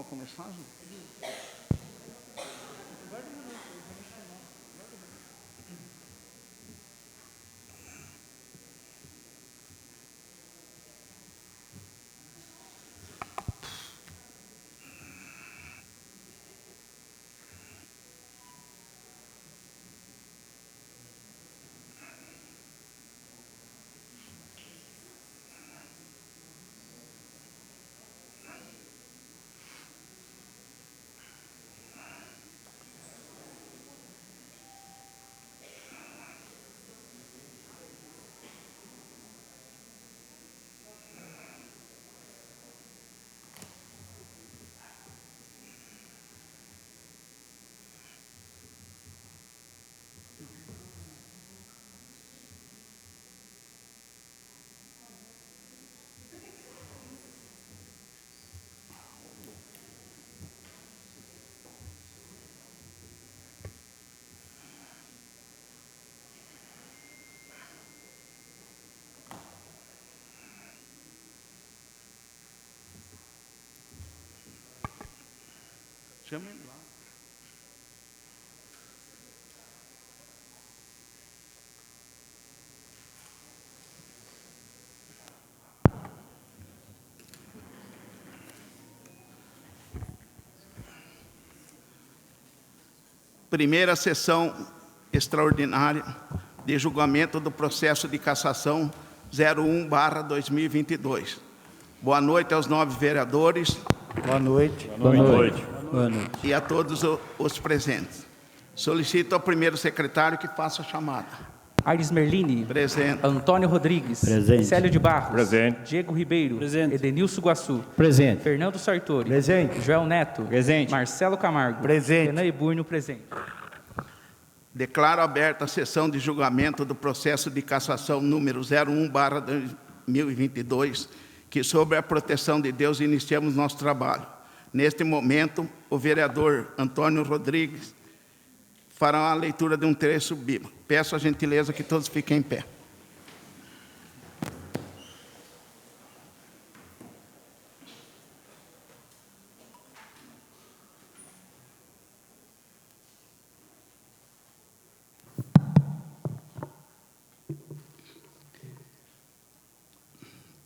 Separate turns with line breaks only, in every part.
começar, Ju? Chama ele lá. Primeira sessão extraordinária de julgamento do processo de cassação 01/2022. Boa noite aos 9 vereadores.
Boa noite.
Boa noite.
Boa noite.
E a todos os presentes. Solicito ao primeiro secretário que faça a chamada.
Aires Merlini.
Presente.
Antônio Rodrigues.
Presente.
Célio de Barros.
Presente.
Diego Ribeiro.
Presente.
Edenilson Guaçu.
Presente.
Fernando Sartori.
Presente.
Joel Neto.
Presente.
Marcelo Camargo.
Presente.
Renan Eburnio, presente.
Declaro aberta a sessão de julgamento do processo de cassação número 01/2022, que sobre a proteção de Deus iniciamos nosso trabalho. Neste momento, o vereador Antônio Rodrigues fará a leitura de um trecho bíblico. Peço a gentileza que todos fiquem em pé.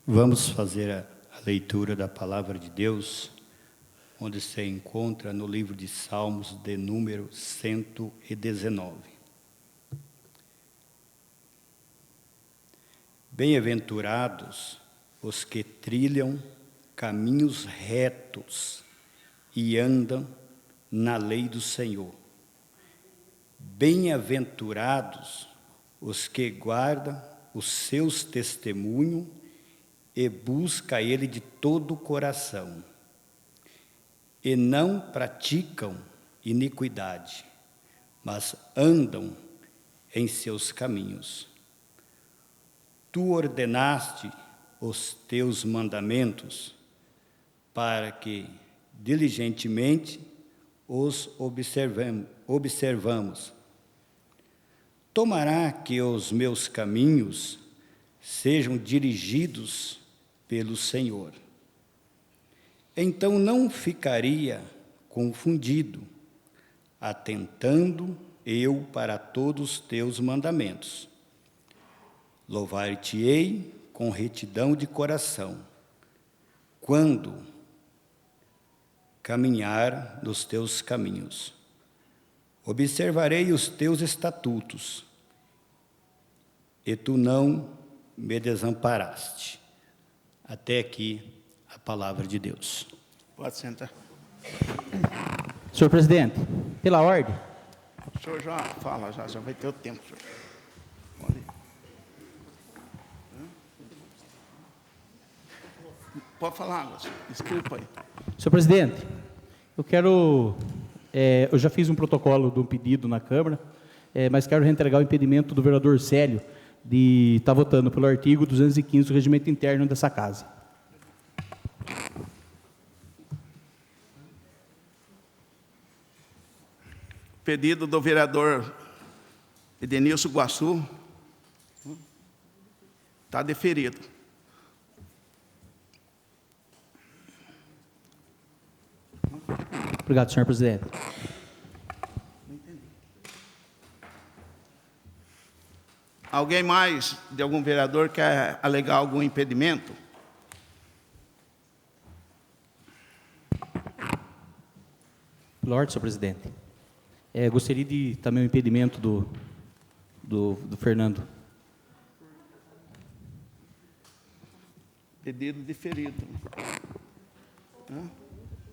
Vamos fazer a leitura da palavra de Deus, onde se encontra no livro de Salmos, de número 119. Bem-aventurados os que trilham caminhos retos e andam na lei do Senhor. Bem-aventurados os que guardam os seus testemunhos e buscam Ele de todo o coração, e não praticam iniquidade, mas andam em seus caminhos. Tu ordenaste os teus mandamentos para que diligentemente os observamos. Tomará que os meus caminhos sejam dirigidos pelo Senhor. Então não ficaria confundido, atentando eu para todos os teus mandamentos. Louvar-te-ei com retidão de coração, quando caminhar nos teus caminhos. Observarei os teus estatutos, e tu não me desamparaste. Até aqui a palavra de Deus.
Pode sentar.
Senhor presidente, pela ordem.
O senhor já fala, já vai ter o tempo, senhor. Pode ir. Pode falar, senhor. Desculpa aí.
Senhor presidente, eu já fiz um protocolo de um pedido na Câmara, mas quero reentregar o impedimento do vereador Célio de estar votando pelo artigo 215 do regimento interno dessa casa.
Pedido do vereador Edenilson Guaçu está deferido.
Obrigado, senhor presidente.
Alguém mais de algum vereador quer alegar algum impedimento?
Pela ordem, senhor presidente. Gostaria de também o impedimento do Fernando.
Pedido diferido.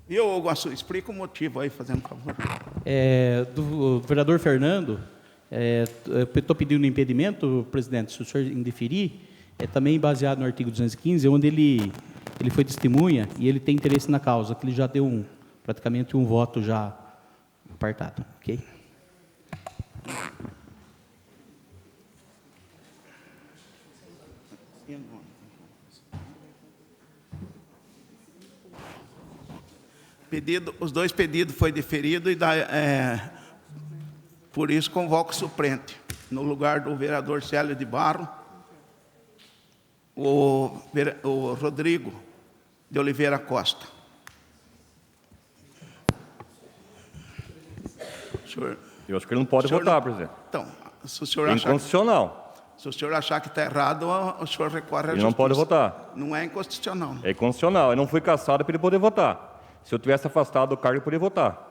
Viu, Iguaçu? Explica o motivo aí, fazendo favor.
Do vereador Fernando, estou pedindo um impedimento, presidente, se o senhor indeferir, também baseado no artigo 215, onde ele foi testemunha e ele tem interesse na causa, que ele já deu praticamente um voto já apartado. Ok?
Os dois pedidos foram deferidos e por isso convoco o suplente. No lugar do vereador Célio de Barro, o Rodrigo de Oliveira Costa. Senhor,
Eu acho que ele não pode votar, presidente.
Então, se o senhor
É
achar,
inconstitucional.
se o senhor achar que está errado, o senhor recorre à
Ele
justiça.
não pode votar.
Não é inconstitucional.
É inconstitucional. Eu não fui cassado para ele poder votar. Se eu tivesse afastado do cargo, ele poderia votar.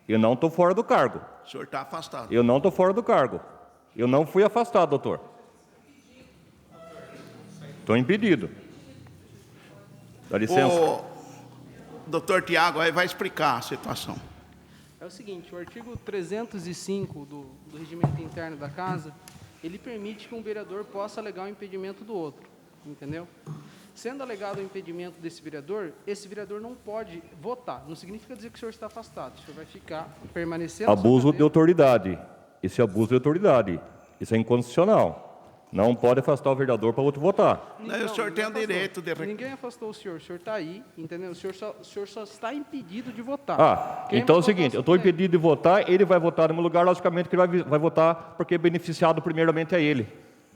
Eu não estou fora do cargo.
O senhor está afastado.
Eu não estou fora do cargo. Eu não fui afastado, doutor. Estou impedido. Dá licença.
O doutor Tiago aí vai explicar a situação.
É o seguinte, o artigo 305 do regimento interno da Casa, ele permite que um vereador possa alegar o impedimento do outro, entendeu? Sendo alegado o impedimento desse vereador, esse vereador não pode votar. Não significa dizer que o senhor está afastado. O senhor vai ficar, permanecer na sua
Abuso de
cadeira.
autoridade. Esse abuso de autoridade. Isso é inconstitucional. Não pode afastar o vereador para outro votar.
Não, o senhor tem o
afastou.
direito de...
Ninguém afastou o senhor está aí, entendeu? O senhor só está impedido de votar.
Então é o
vai votar
seguinte, eu estou
suplente.
impedido de votar, ele vai votar no meu lugar, logicamente que ele vai votar porque beneficiado primeiramente é ele.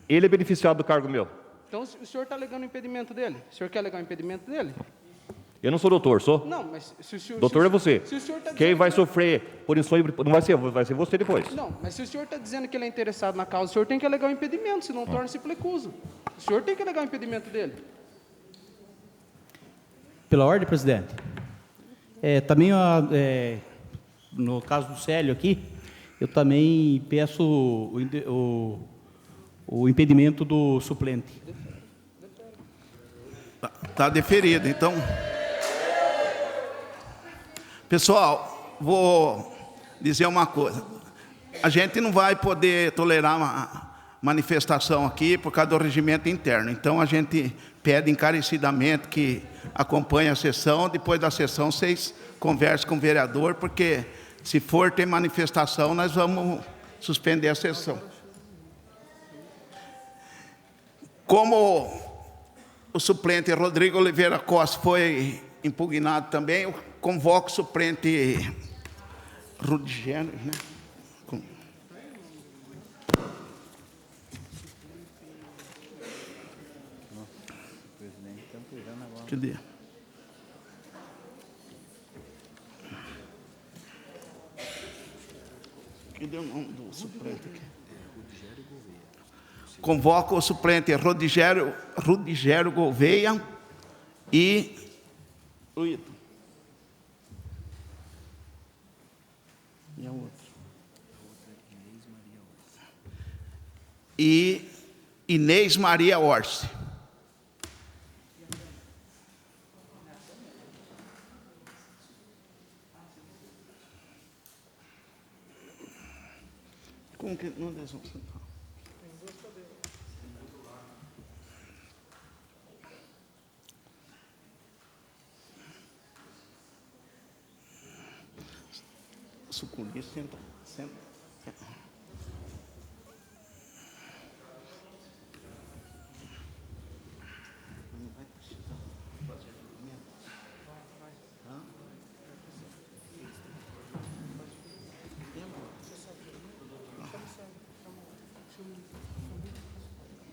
Ele é beneficiado do cargo meu.
Então, o senhor está alegando o impedimento dele? O senhor quer alegar o impedimento dele?
Eu não sou doutor, sou?
Não, mas se o senhor...
Doutor
se
é você.
Se o senhor está
Quem
dizendo
vai
que-
sofrer punições não vai ser você depois.
Não, mas se o senhor está dizendo que ele é interessado na causa, o senhor tem que alegar o impedimento, senão torna-se plecuso. O senhor tem que alegar o impedimento dele.
Pela ordem, presidente. Também, no caso do Célio aqui, eu também peço o impedimento do suplente.
Está deferido, então. Pessoal, vou dizer uma coisa. A gente não vai poder tolerar uma manifestação aqui por causa do regimento interno. Então, a gente pede encarecidamente que acompanhe a sessão. Depois da sessão, vocês conversem com o vereador, porque se for ter manifestação, nós vamos suspender a sessão. Como o suplente Rodrigo Oliveira Costa foi impugnado também, eu convoco o suplente Rudigério, né? Cadê? Cadê o nome do suplente aqui? Convoco o suplente Rudigério Gouveia e o Ito. E a outra? E Inês Maria Orsi. Como que não deixam sentar? Sucuri, senta, senta. Não vai precisar fazer movimento. Hã?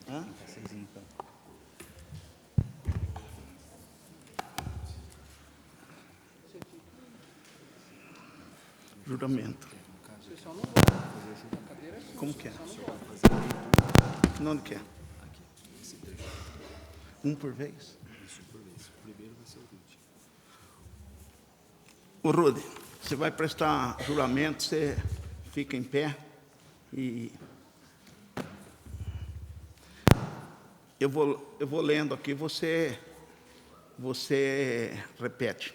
Hã? Juramento. Como que é? Onde que é? Um por vez? Ô, Rude, você vai prestar juramento, você fica em pé e eu vou lendo aqui, você repete.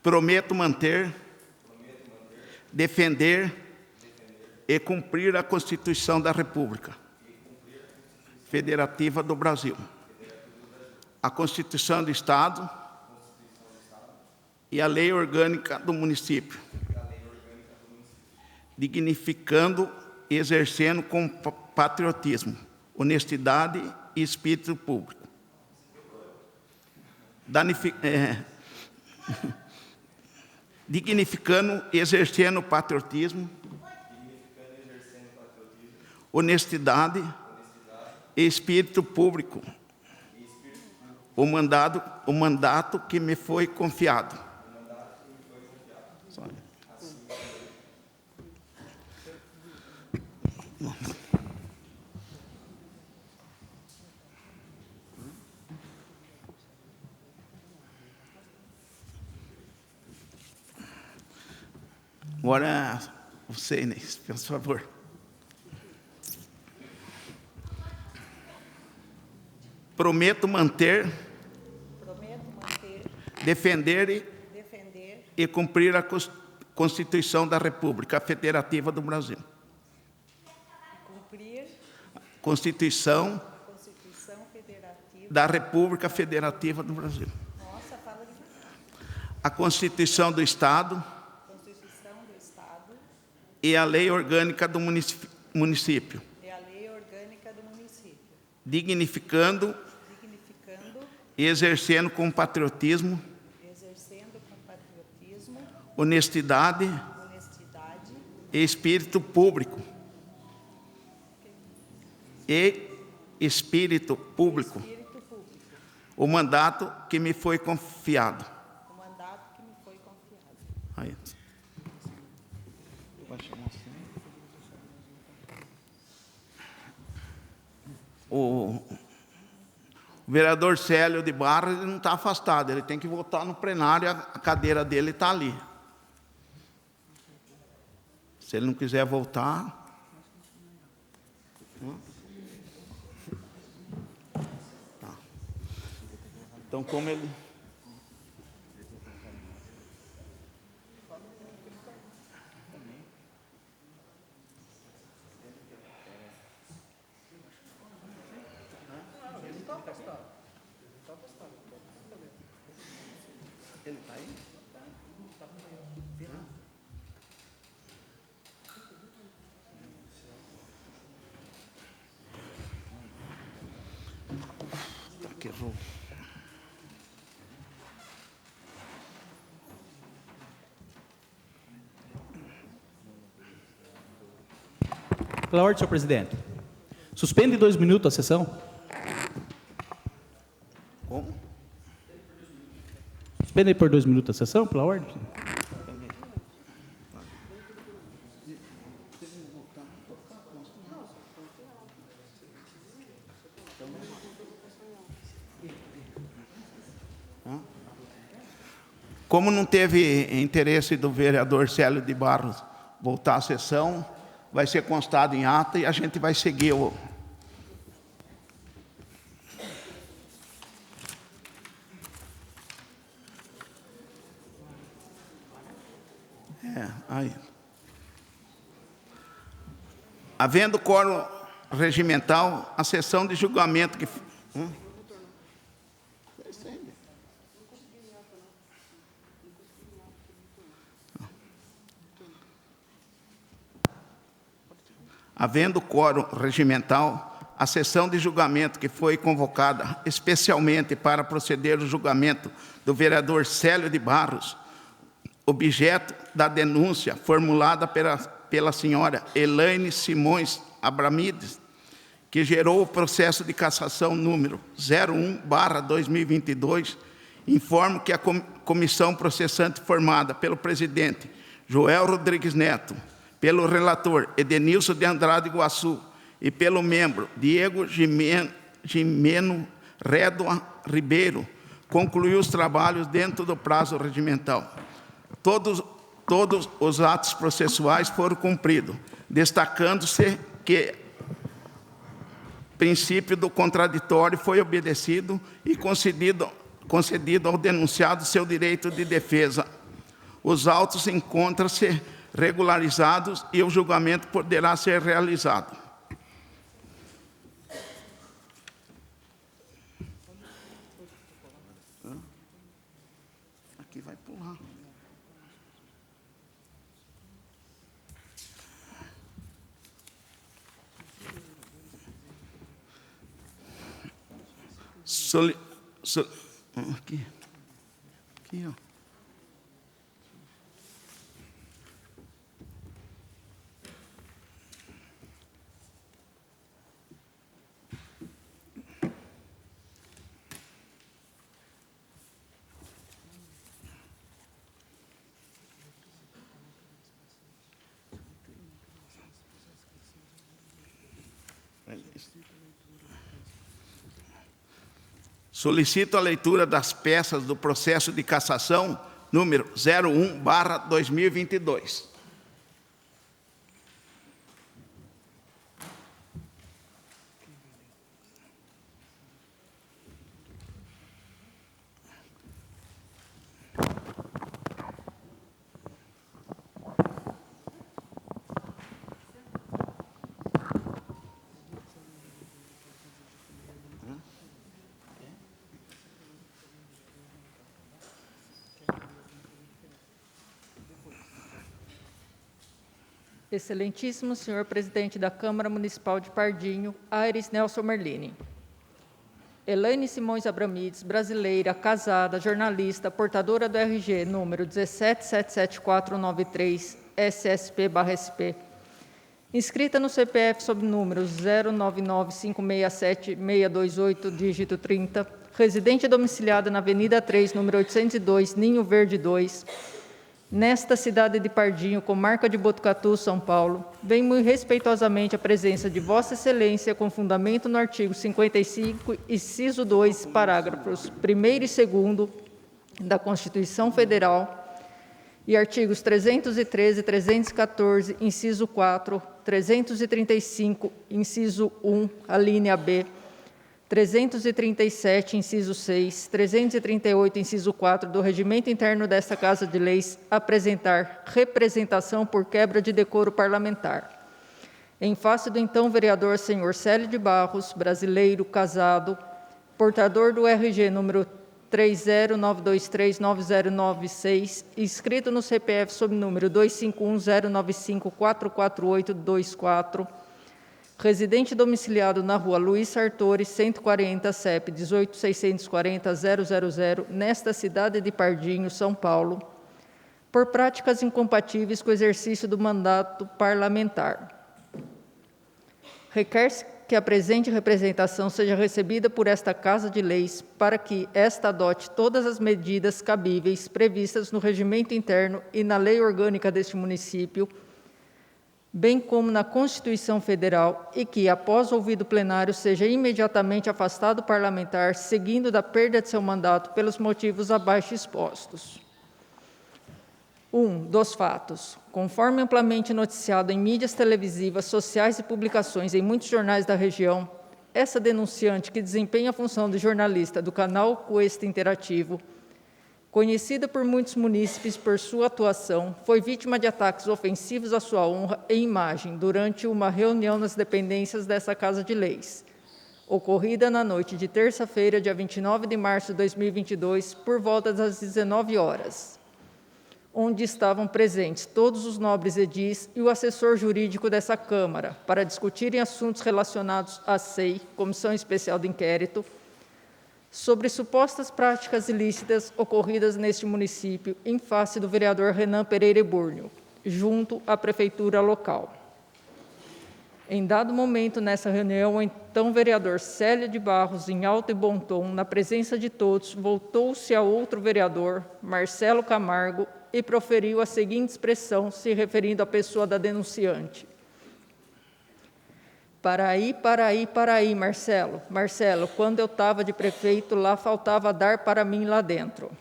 Prometo manter, defender e cumprir a Constituição da República Federativa do Brasil, a Constituição do Estado e a Lei Orgânica do Município, dignificando e exercendo com patriotismo, honestidade e espírito público. Dignificando e exercendo patriotismo, honestidade e espírito público, o mandato que me foi confiado. Agora, você, Inês, por favor. Prometo manter, defender e cumprir a Constituição da República Federativa do Brasil. Constituição da República Federativa do Brasil. A Constituição do Estado e a Lei Orgânica do Município. Dignificando e exercendo com patriotismo, honestidade e espírito público. O mandato que me foi confiado. Aí. O vereador Célio de Barros, ele não está afastado, ele tem que voltar no plenário, a cadeira dele está ali. Se ele não quiser voltar... Tá. Então, como ele... Ele está aí? Tá, que errou.
Pela ordem, senhor presidente. Suspende 2 minutos a sessão.
Como?
Suspende por 2 minutos a sessão, pela ordem.
Como não teve interesse do vereador Célio de Barros voltar à sessão, vai ser constado em ata e a gente vai seguir o... Aí. Havendo quórum regimental, a sessão de julgamento que... Havendo quórum regimental, a sessão de julgamento que foi convocada especialmente para proceder ao julgamento do vereador Célio de Barros, objeto da denúncia formulada pela senhora Elaine Simões Abramides, que gerou o processo de cassação número 01/2022, informo que a comissão processante formada pelo presidente Joel Rodrigues Neto, pelo relator Edenilson de Andrade Iguaçu e pelo membro Diego Gimeno Redua Ribeiro, concluiu os trabalhos dentro do prazo regimental. Todos os atos processuais foram cumpridos, destacando-se que o princípio do contraditório foi obedecido e concedido ao denunciado seu direito de defesa. Os autos encontram-se regularizados e o julgamento poderá ser realizado. Aqui vai pular. Aqui, ó. Solicito a leitura das peças do processo de cassação número 01/2022.
Excelentíssimo senhor presidente da Câmara Municipal de Pardinho, Aires Nelson Merlini. Elaine Simões Abramides, brasileira, casada, jornalista, portadora do RG número 1777493, SSP/SP, inscrita no CPF sob número 099567-628, dígito 30, residente domiciliada na Avenida 3, número 802, Ninho Verde 2, nesta cidade de Pardinho, comarca de Botucatu, São Paulo, vem muito respeitosamente a presença de Vossa Excelência, com fundamento no artigo 55, inciso 2, parágrafos 1º e 2º da Constituição Federal e artigos 313 e 314, inciso 4, 335, inciso 1, a linha B, 337, inciso 6, 338, inciso 4 do Regimento Interno desta Casa de Leis, apresentar representação por quebra de decoro parlamentar. Em face do então vereador senhor Célio de Barros, brasileiro, casado, portador do RG número 309239096, inscrito no CPF sob número 251095448824, residente domiciliado na rua Luiz Sartori, 140, CEP 18640000, nesta cidade de Pardinho, São Paulo, por práticas incompatíveis com o exercício do mandato parlamentar. Requer-se que a presente representação seja recebida por esta Casa de Leis para que esta adote todas as medidas cabíveis previstas no regimento interno e na lei orgânica deste município, bem como na Constituição Federal, e que, após ouvido plenário, seja imediatamente afastado parlamentar, seguindo da perda de seu mandato pelos motivos abaixo expostos. 1. Dos fatos. Conforme amplamente noticiado em mídias televisivas, sociais e publicações em muitos jornais da região, essa denunciante, que desempenha a função de jornalista do canal Cuesta Interativo, conhecida por muitos munícipes por sua atuação, foi vítima de ataques ofensivos à sua honra e imagem durante uma reunião nas dependências dessa Casa de Leis, ocorrida na noite de terça-feira, dia 29 de março de 2022, por volta das 19 horas, onde estavam presentes todos os nobres edis e o assessor jurídico dessa Câmara, para discutirem assuntos relacionados à SEI, Comissão Especial de Inquérito, sobre supostas práticas ilícitas ocorridas neste município em face do vereador Renan Pereira Ebúrnio, junto à prefeitura local. Em dado momento, nessa reunião, o então vereador Célio de Barros, em alto e bom tom, na presença de todos, voltou-se a outro vereador, Marcelo Camargo, e proferiu a seguinte expressão, se referindo à pessoa da denunciante. Para aí, Marcelo. Marcelo, quando eu estava de prefeito, lá faltava dar para mim lá dentro.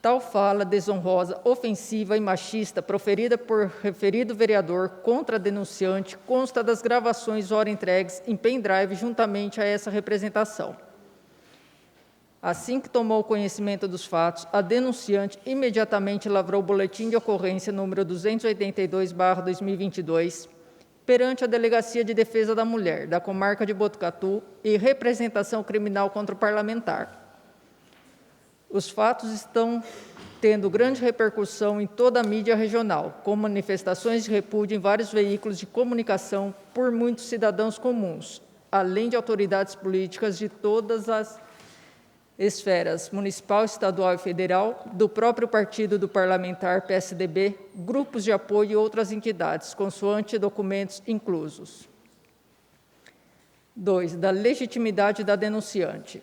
Tal fala desonrosa, ofensiva e machista proferida por referido vereador contra a denunciante consta das gravações ora entregues em pendrive juntamente a essa representação. Assim que tomou conhecimento dos fatos, a denunciante imediatamente lavrou o boletim de ocorrência número 282/2022 perante a Delegacia de Defesa da Mulher da Comarca de Botucatu e representação criminal contra o parlamentar. Os fatos estão tendo grande repercussão em toda a mídia regional, com manifestações de repúdio em vários veículos de comunicação por muitos cidadãos comuns, além de autoridades políticas de todas as esferas, municipal, estadual e federal, do próprio partido do parlamentar PSDB, grupos de apoio e outras entidades, consoante documentos inclusos. 2. Da legitimidade da denunciante.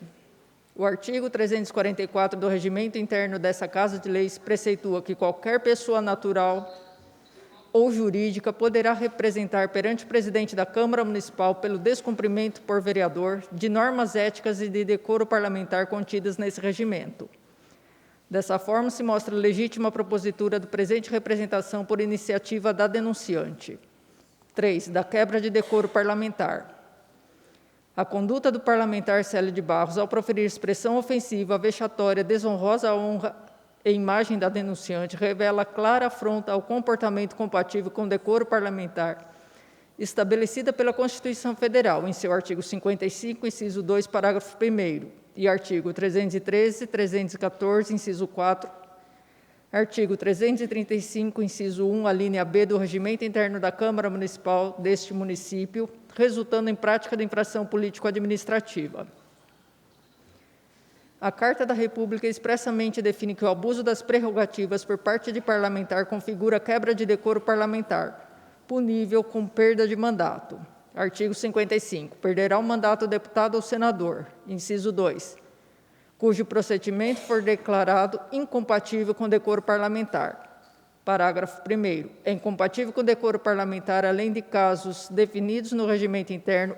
O artigo 344 do Regimento Interno dessa Casa de Leis preceitua que qualquer pessoa natural ou jurídica poderá representar perante o presidente da Câmara Municipal pelo descumprimento por vereador de normas éticas e de decoro parlamentar contidas nesse regimento. Dessa forma, se mostra legítima a propositura do presente representação por iniciativa da denunciante. 3. Da quebra de decoro parlamentar. A conduta do parlamentar Célio de Barros, ao proferir expressão ofensiva, vexatória, desonrosa à honra e imagem da denunciante, revela clara afronta ao comportamento compatível com o decoro parlamentar, estabelecida pela Constituição Federal, em seu artigo 55, inciso 2, parágrafo 1º, e artigo 313, 314, inciso 4, artigo 335, inciso 1, a linha B do Regimento Interno da Câmara Municipal deste município, resultando em prática de infração político-administrativa. A Carta da República expressamente define que o abuso das prerrogativas por parte de parlamentar configura quebra de decoro parlamentar, punível com perda de mandato. Artigo 55. Perderá o mandato o deputado ou senador. Inciso 2. Cujo procedimento for declarado incompatível com o decoro parlamentar. Parágrafo 1º. É incompatível com o decoro parlamentar, além de casos definidos no regimento interno,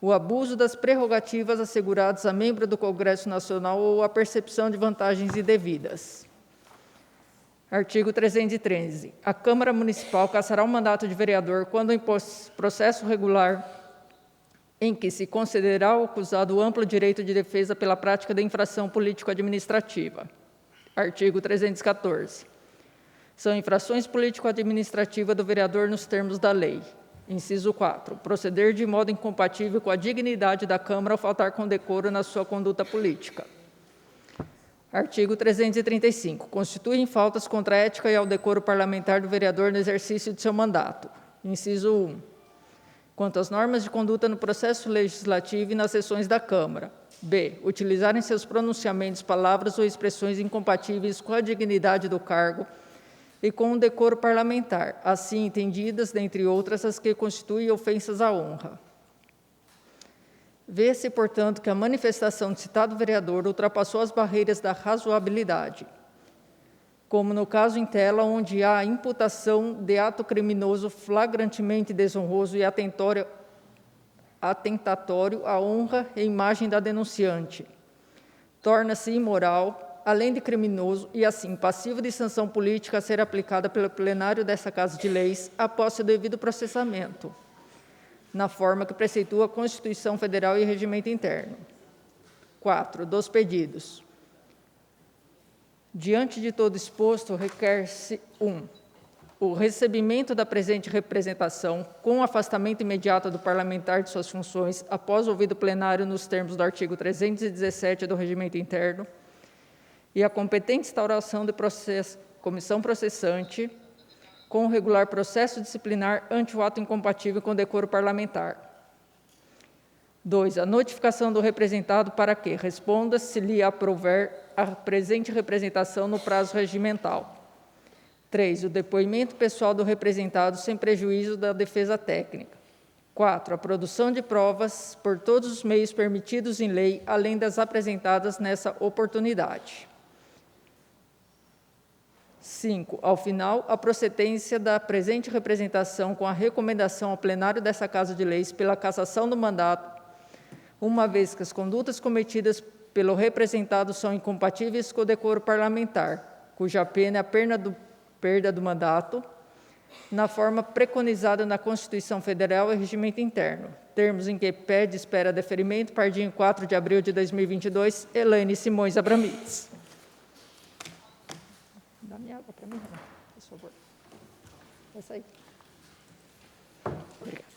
o abuso das prerrogativas asseguradas a membro do Congresso Nacional ou a percepção de vantagens indevidas. Artigo 313. A Câmara Municipal cassará o mandato de vereador quando em processo regular em que se considerará ao acusado amplo direito de defesa pela prática da infração político-administrativa. Artigo 314. São infrações político-administrativas do vereador nos termos da lei. Inciso 4. Proceder de modo incompatível com a dignidade da Câmara ou faltar com decoro na sua conduta política. Artigo 335. Constituem faltas contra a ética e ao decoro parlamentar do vereador no exercício de seu mandato. Inciso 1. Quanto às normas de conduta no processo legislativo e nas sessões da Câmara. B. Utilizar em seus pronunciamentos palavras ou expressões incompatíveis com a dignidade do cargo e com o decoro parlamentar, assim entendidas, dentre outras, as que constituem ofensas à honra. Vê-se, portanto, que a manifestação de citado vereador ultrapassou as barreiras da razoabilidade, como no caso em tela, onde há imputação de ato criminoso flagrantemente desonroso e atentatório à honra e imagem da denunciante. Torna-se imoral, além de criminoso, e assim passivo de sanção política a ser aplicada pelo plenário dessa Casa de Leis após seu devido processamento, na forma que preceitua a Constituição Federal e Regimento Interno. 4. Dos pedidos. Diante de todo exposto, requer-se 1. O recebimento da presente representação, com o afastamento imediato do parlamentar de suas funções, após ouvido plenário nos termos do artigo 317 do Regimento Interno, e a competente instauração de comissão processante com o regular processo disciplinar ante o ato incompatível com o decoro parlamentar. 2. A notificação do representado para que responda, se lhe aprouver, a presente representação no prazo regimental. 3. O depoimento pessoal do representado sem prejuízo da defesa técnica. 4. A produção de provas por todos os meios permitidos em lei, além das apresentadas nessa oportunidade. 5. Ao final, a procedência da presente representação com a recomendação ao plenário dessa Casa de Leis pela cassação do mandato, uma vez que as condutas cometidas pelo representado são incompatíveis com o decoro parlamentar, cuja pena é a perda do mandato, na forma preconizada na Constituição Federal e Regimento Interno, termos em que pede espera deferimento, Pardinho, 4 de abril de 2022, Elaine Simões Abramides. Dá minha água para mim, por favor. Vai sair. Obrigada.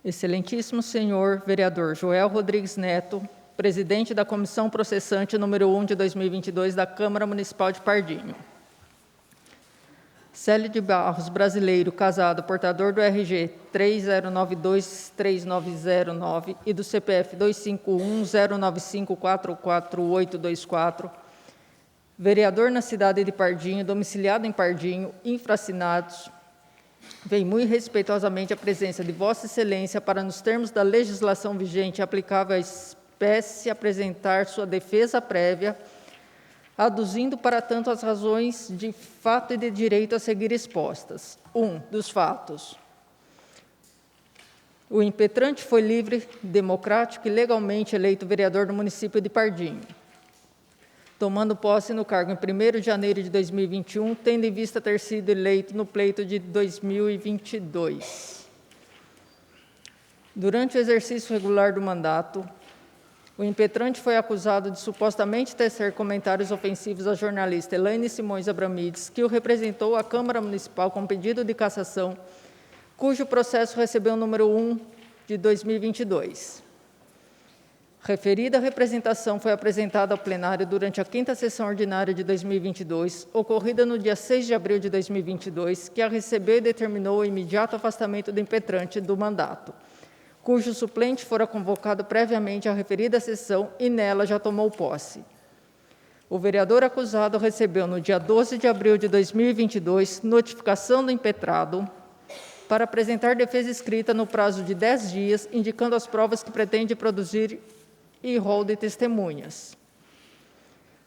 Excelentíssimo senhor vereador Joel Rodrigues Neto, presidente da Comissão Processante número 1 de 2022 da Câmara Municipal de Pardinho. Célio de Barros Brasileiro, casado, portador do RG 30923909 e do CPF 25109544824, vereador na cidade de Pardinho, domiciliado em Pardinho, infracinados, vem muito respeitosamente a presença de Vossa Excelência para, nos termos da legislação vigente aplicável à espécie, apresentar sua defesa prévia, aduzindo para tanto as razões de fato e de direito a seguir expostas. 1. Dos fatos. O impetrante foi livre, democrático e legalmente eleito vereador do município de Pardinho, tomando posse no cargo em 1º de janeiro de 2021, tendo em vista ter sido eleito no pleito de 2022. Durante o exercício regular do mandato, o impetrante foi acusado de supostamente tecer comentários ofensivos à jornalista Elaine Simões Abramides, que o representou à Câmara Municipal com pedido de cassação, cujo processo recebeu o número 1 de 2022. Referida representação foi apresentada ao plenário durante a 5ª sessão ordinária de 2022, ocorrida no dia 6 de abril de 2022, que a recebeu e determinou o imediato afastamento do impetrante do mandato, cujo suplente fora convocado previamente à referida sessão e nela já tomou posse. O vereador acusado recebeu no dia 12 de abril de 2022 notificação do impetrado para apresentar defesa escrita no prazo de 10 dias, indicando as provas que pretende produzir e rol de testemunhas.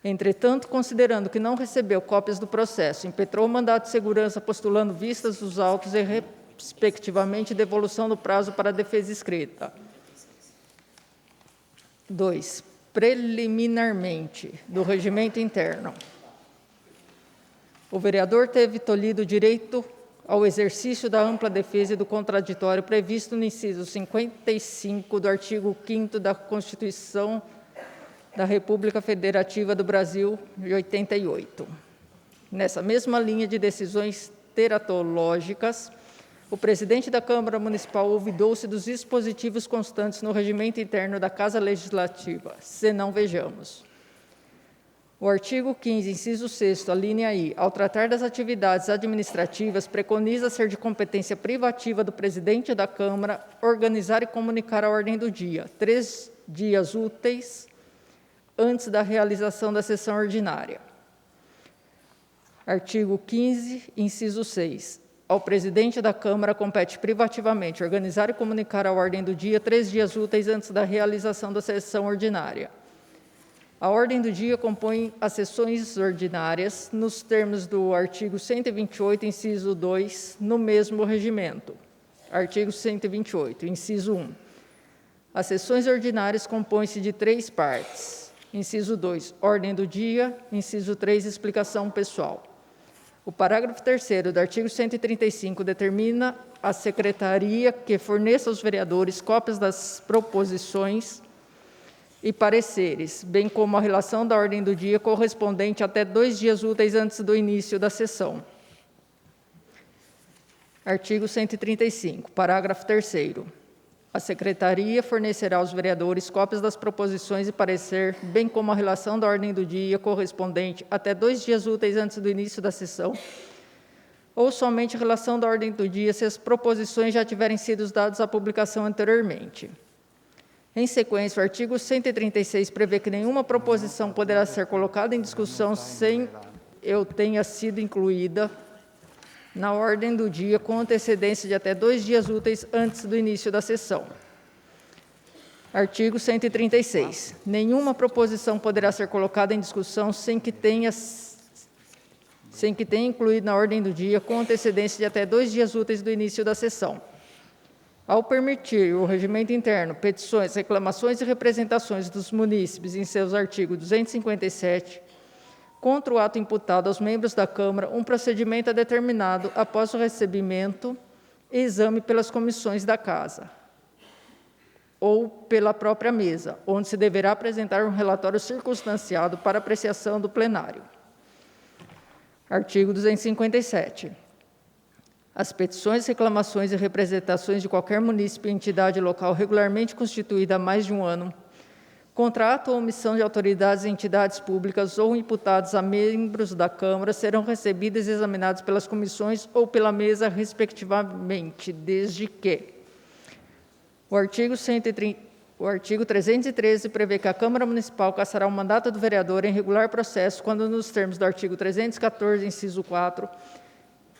Entretanto, considerando que não recebeu cópias do processo, impetrou o mandato de segurança postulando vistas dos autos e, respectivamente, devolução do prazo para a defesa escrita. 2. Preliminarmente, do regimento interno. O vereador teve tolhido o direito ao exercício da ampla defesa e do contraditório previsto no inciso 55 do artigo 5º da Constituição da República Federativa do Brasil, de 88. Nessa mesma linha de decisões teratológicas, o presidente da Câmara Municipal ouvidou-se dos dispositivos constantes no regimento interno da Casa Legislativa, senão vejamos. O artigo 15, inciso 6º, a linha I, ao tratar das atividades administrativas, preconiza ser de competência privativa do presidente da Câmara organizar e comunicar a ordem do dia, 3 dias úteis antes da realização da sessão ordinária. Artigo 15, inciso 6. Ao presidente da Câmara compete privativamente organizar e comunicar a ordem do dia 3 dias úteis antes da realização da sessão ordinária. A ordem do dia compõe as sessões ordinárias nos termos do artigo 128, inciso 2, no mesmo regimento. Artigo 128, inciso 1. As sessões ordinárias compõem-se de 3 partes. Inciso 2, ordem do dia. Inciso 3, explicação pessoal. O parágrafo 3º do artigo 135 determina a secretaria que forneça aos vereadores cópias das proposições e pareceres, bem como a relação da ordem do dia correspondente até 2 dias úteis antes do início da sessão. Artigo 135, parágrafo 3º. A Secretaria fornecerá aos vereadores cópias das proposições e parecer, bem como a relação da ordem do dia correspondente até 2 dias úteis antes do início da sessão, ou somente a relação da ordem do dia se as proposições já tiverem sido dadas à publicação anteriormente. Em sequência, o artigo 136 prevê que nenhuma proposição poderá ser colocada em discussão sem eu tenha sido incluída na ordem do dia com antecedência de até 2 dias úteis antes do início da sessão. Artigo 136. Nenhuma proposição poderá ser colocada em discussão sem que tenha incluído na ordem do dia com antecedência de até 2 dias úteis do início da sessão. Ao permitir o regimento interno, petições, reclamações e representações dos munícipes em seus artigos 257, contra o ato imputado aos membros da Câmara, um procedimento é determinado após o recebimento e exame pelas comissões da Casa, ou pela própria mesa, onde se deverá apresentar um relatório circunstanciado para apreciação do plenário. Artigo 257. As petições, reclamações e representações de qualquer munícipe e entidade local regularmente constituída há mais de um ano, contra ato ou omissão de autoridades e entidades públicas ou imputados a membros da Câmara serão recebidas e examinadas pelas comissões ou pela mesa, respectivamente, desde que o artigo 313 prevê que a Câmara Municipal cassará o mandato do vereador em regular processo quando, nos termos do artigo 314, inciso 4,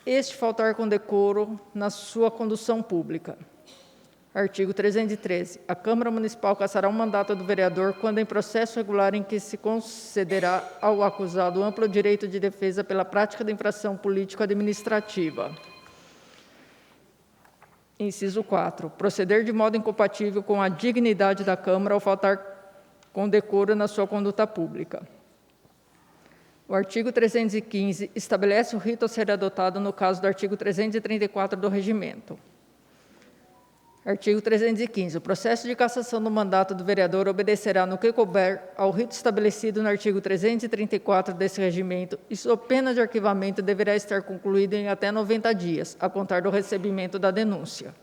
este faltar com decoro na sua condução pública. Artigo 313. A Câmara Municipal cassará o mandato do vereador quando em processo regular em que se concederá ao acusado amplo direito de defesa pela prática da infração político-administrativa. Inciso 4. Proceder de modo incompatível com a dignidade da Câmara ao faltar com decoro na sua conduta pública. O artigo 315 estabelece o rito a ser adotado no caso do artigo 334 do Regimento. Artigo 315. O processo de cassação do mandato do vereador obedecerá, no que couber, ao rito estabelecido no artigo 334 desse regimento e, sob pena de arquivamento, deverá estar concluído em até 90 dias, a contar do recebimento da denúncia.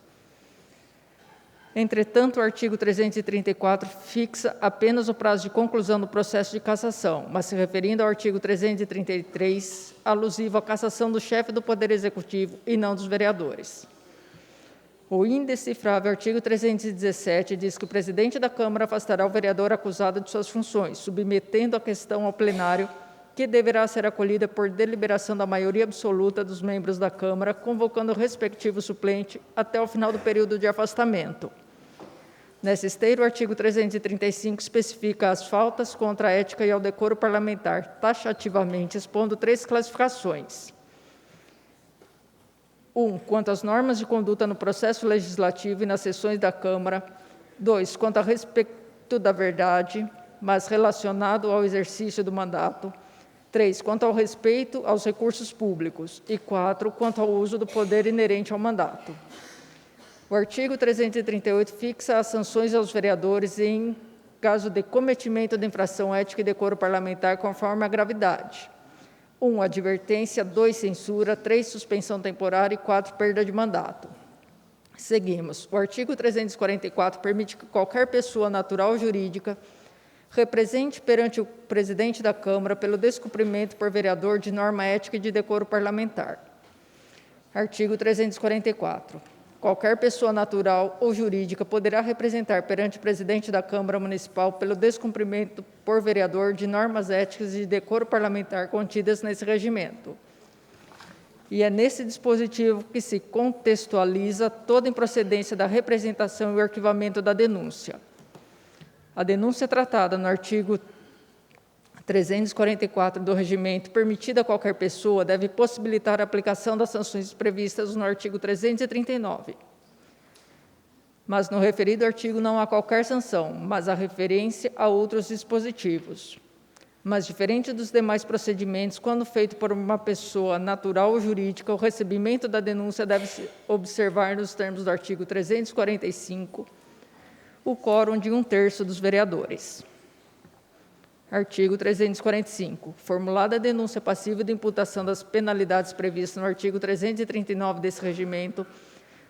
Entretanto, o artigo 334 fixa apenas o prazo de conclusão do processo de cassação, mas se referindo ao artigo 333, alusivo à cassação do chefe do Poder Executivo e não dos vereadores. O indecifrável artigo 317 diz que o presidente da Câmara afastará o vereador acusado de suas funções, submetendo a questão ao plenário, que deverá ser acolhida por deliberação da maioria absoluta dos membros da Câmara, convocando o respectivo suplente até o final do período de afastamento. Nessa esteira, o artigo 335 especifica as faltas contra a ética e ao decoro parlamentar, taxativamente expondo 3 classificações. 1. Quanto às normas de conduta no processo legislativo e nas sessões da Câmara. 2. Quanto a respeito da verdade, mas relacionado ao exercício do mandato. 3. Quanto ao respeito aos recursos públicos. E 4. Quanto ao uso do poder inerente ao mandato. O artigo 338 fixa as sanções aos vereadores em caso de cometimento de infração ética e decoro parlamentar conforme a gravidade. 1. Advertência, 2. Censura, 3. Suspensão temporária e 4. Perda de mandato. Seguimos. O artigo 344 permite que qualquer pessoa natural ou jurídica represente perante o presidente da Câmara pelo descumprimento por vereador de norma ética e de decoro parlamentar. Artigo 344. Qualquer pessoa natural ou jurídica poderá representar perante o presidente da Câmara Municipal pelo descumprimento por vereador de normas éticas e de decoro parlamentar contidas nesse regimento. E é nesse dispositivo que se contextualiza toda improcedência da representação e o arquivamento da denúncia. A denúncia tratada no artigo 344 do Regimento, permitida a qualquer pessoa, deve possibilitar a aplicação das sanções previstas no artigo 339. Mas no referido artigo não há qualquer sanção, mas há referência a outros dispositivos. Mas, diferente dos demais procedimentos, quando feito por uma pessoa natural ou jurídica, o recebimento da denúncia deve-se observar, nos termos do artigo 345, o quórum de 1/3 dos vereadores. Artigo 345. Formulada a denúncia passível de imputação das penalidades previstas no artigo 339 desse regimento,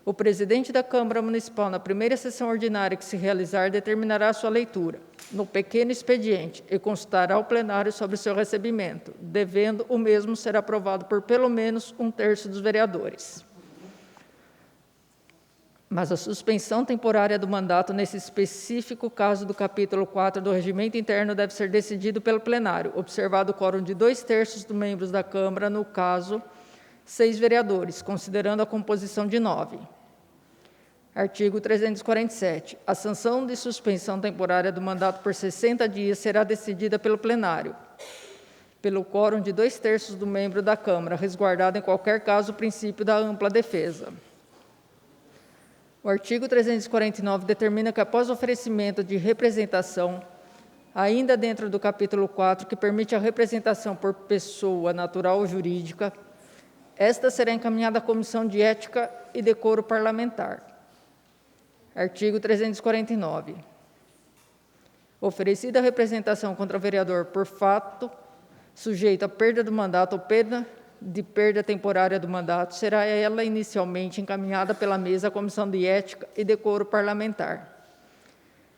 O presidente da Câmara Municipal, na primeira sessão ordinária que se realizar, determinará a sua leitura no pequeno expediente e consultará ao plenário sobre seu recebimento, devendo o mesmo ser aprovado por pelo menos 1/3 dos vereadores. Mas a suspensão temporária do mandato, nesse específico caso do capítulo 4 do Regimento Interno, deve ser decidido pelo plenário, observado o quórum de 2/3 dos membros da Câmara, no caso, 6 vereadores, considerando a composição de 9. Artigo 347. A sanção de suspensão temporária do mandato por 60 dias será decidida pelo plenário, pelo quórum de 2/3 do membro da Câmara, resguardado em qualquer caso o princípio da ampla defesa. O artigo 349 determina que, após o oferecimento de representação, ainda dentro do capítulo 4, que permite a representação por pessoa natural ou jurídica, esta será encaminhada à Comissão de Ética e Decoro Parlamentar. Artigo 349. Oferecida a representação contra o vereador por fato sujeito à perda do mandato ou pena de perda temporária do mandato, será ela inicialmente encaminhada pela mesa à Comissão de Ética e Decoro Parlamentar.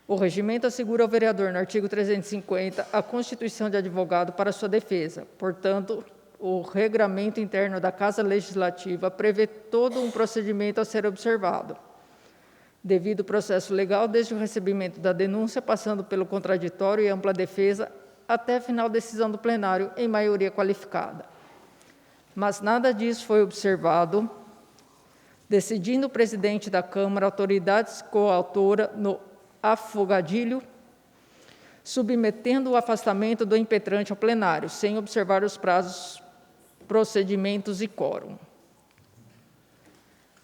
O regimento assegura ao vereador, no artigo 350, a constituição de advogado para sua defesa. Portanto, o regramento interno da Casa Legislativa prevê todo um procedimento a ser observado, devido ao processo legal, desde o recebimento da denúncia, passando pelo contraditório e ampla defesa, até a final decisão do plenário em maioria qualificada. Mas nada disso foi observado, decidindo o presidente da Câmara, autoridades coautora no afogadilho, submetendo o afastamento do impetrante ao plenário, sem observar os prazos, procedimentos e quórum.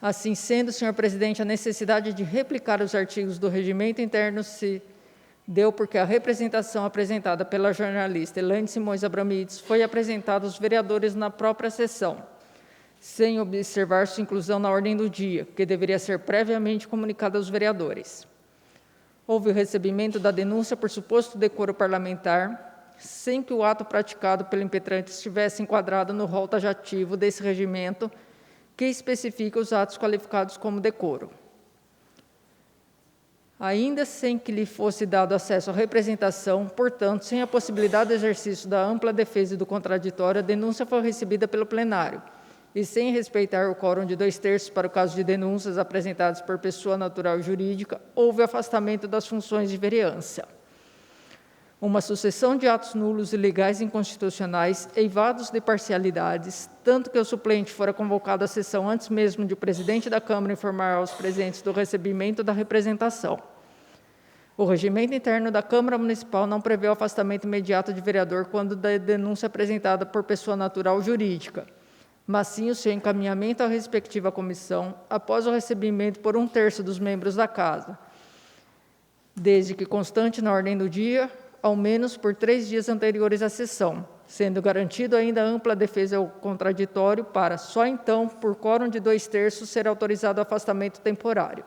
Assim sendo, senhor presidente, a necessidade de replicar os artigos do regimento interno se deu porque a representação apresentada pela jornalista Elaine Simões Abramides foi apresentada aos vereadores na própria sessão, sem observar sua inclusão na ordem do dia, que deveria ser previamente comunicada aos vereadores. Houve o recebimento da denúncia por suposto decoro parlamentar, sem que o ato praticado pelo impetrante estivesse enquadrado no rol taxativo desse regimento, que especifica os atos qualificados como decoro. Ainda sem que lhe fosse dado acesso à representação, portanto, sem a possibilidade do exercício da ampla defesa e do contraditório, a denúncia foi recebida pelo plenário, e sem respeitar o quórum de 2/3 para o caso de denúncias apresentadas por pessoa natural e jurídica, houve afastamento das funções de vereança. Uma sucessão de atos nulos, ilegais e inconstitucionais, eivados de parcialidades, tanto que o suplente fora convocado à sessão antes mesmo de o presidente da Câmara informar aos presentes do recebimento da representação. O regimento interno da Câmara Municipal não prevê o afastamento imediato de vereador quando da denúncia apresentada por pessoa natural ou jurídica, mas sim o seu encaminhamento à respectiva comissão após o recebimento por 1/3 dos membros da Casa, desde que constante na ordem do dia, ao menos por 3 dias anteriores à sessão, sendo garantido ainda ampla defesa ao contraditório para, só então, por quórum de 2/3, ser autorizado o afastamento temporário.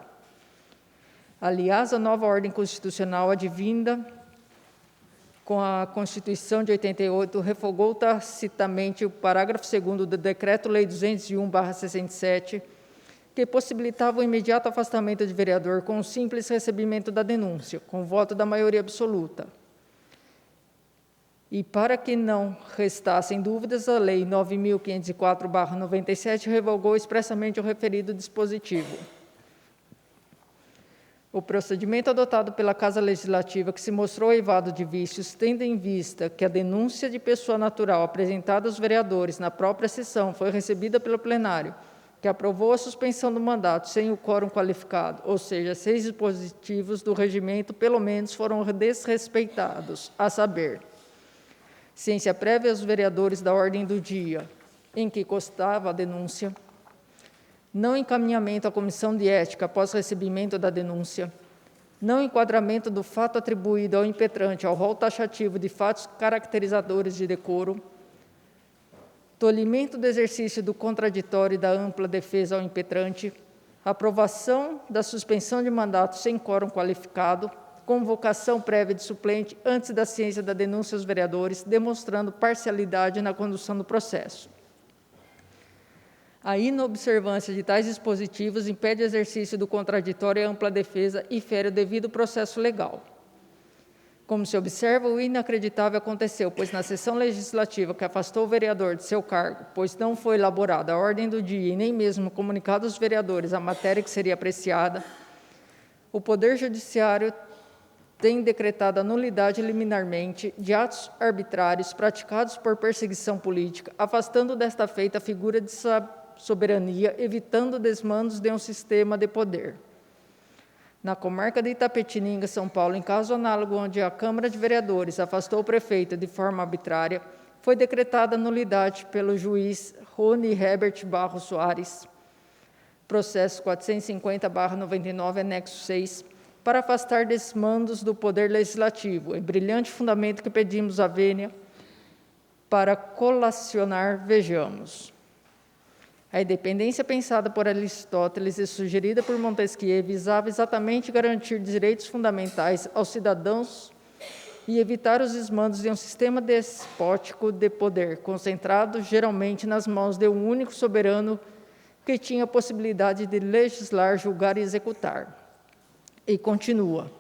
Aliás, a nova ordem constitucional advinda com a Constituição de 88 revogou tacitamente o parágrafo 2º do Decreto-Lei 201/67, que possibilitava o imediato afastamento de vereador com o simples recebimento da denúncia, com o voto da maioria absoluta. E para que não restassem dúvidas, a Lei 9.504/97 revogou expressamente o referido dispositivo. O procedimento adotado pela Casa Legislativa, que se mostrou eivado de vícios, tendo em vista que a denúncia de pessoa natural apresentada aos vereadores na própria sessão foi recebida pelo plenário, que aprovou a suspensão do mandato sem o quórum qualificado, ou seja, 6 dispositivos do regimento, pelo menos, foram desrespeitados, a saber: ciência prévia aos vereadores da ordem do dia, em que constava a denúncia, não encaminhamento à Comissão de Ética após recebimento da denúncia, não enquadramento do fato atribuído ao impetrante ao rol taxativo de fatos caracterizadores de decoro, tolimento do exercício do contraditório e da ampla defesa ao impetrante, aprovação da suspensão de mandato sem quórum qualificado, convocação prévia de suplente antes da ciência da denúncia aos vereadores, demonstrando parcialidade na condução do processo. A inobservância de tais dispositivos impede o exercício do contraditório e ampla defesa e fere o devido processo legal. Como se observa, o inacreditável aconteceu, pois na sessão legislativa que afastou o vereador de seu cargo, pois não foi elaborada a ordem do dia e nem mesmo comunicado aos vereadores a matéria que seria apreciada, o Poder Judiciário tem decretado a nulidade liminarmente de atos arbitrários praticados por perseguição política, afastando desta feita a figura de soberania, evitando desmandos de um sistema de poder. Na comarca de Itapetininga, São Paulo, em caso análogo onde a Câmara de Vereadores afastou o prefeito de forma arbitrária, foi decretada nulidade pelo juiz Rony Herbert Barros Soares, processo 450/99, anexo 6, para afastar desmandos do Poder Legislativo, em brilhante fundamento que pedimos à vênia para colacionar, vejamos. A independência pensada por Aristóteles e sugerida por Montesquieu visava exatamente garantir direitos fundamentais aos cidadãos e evitar os desmandos de um sistema despótico de poder, concentrado geralmente nas mãos de um único soberano que tinha a possibilidade de legislar, julgar e executar. E continua.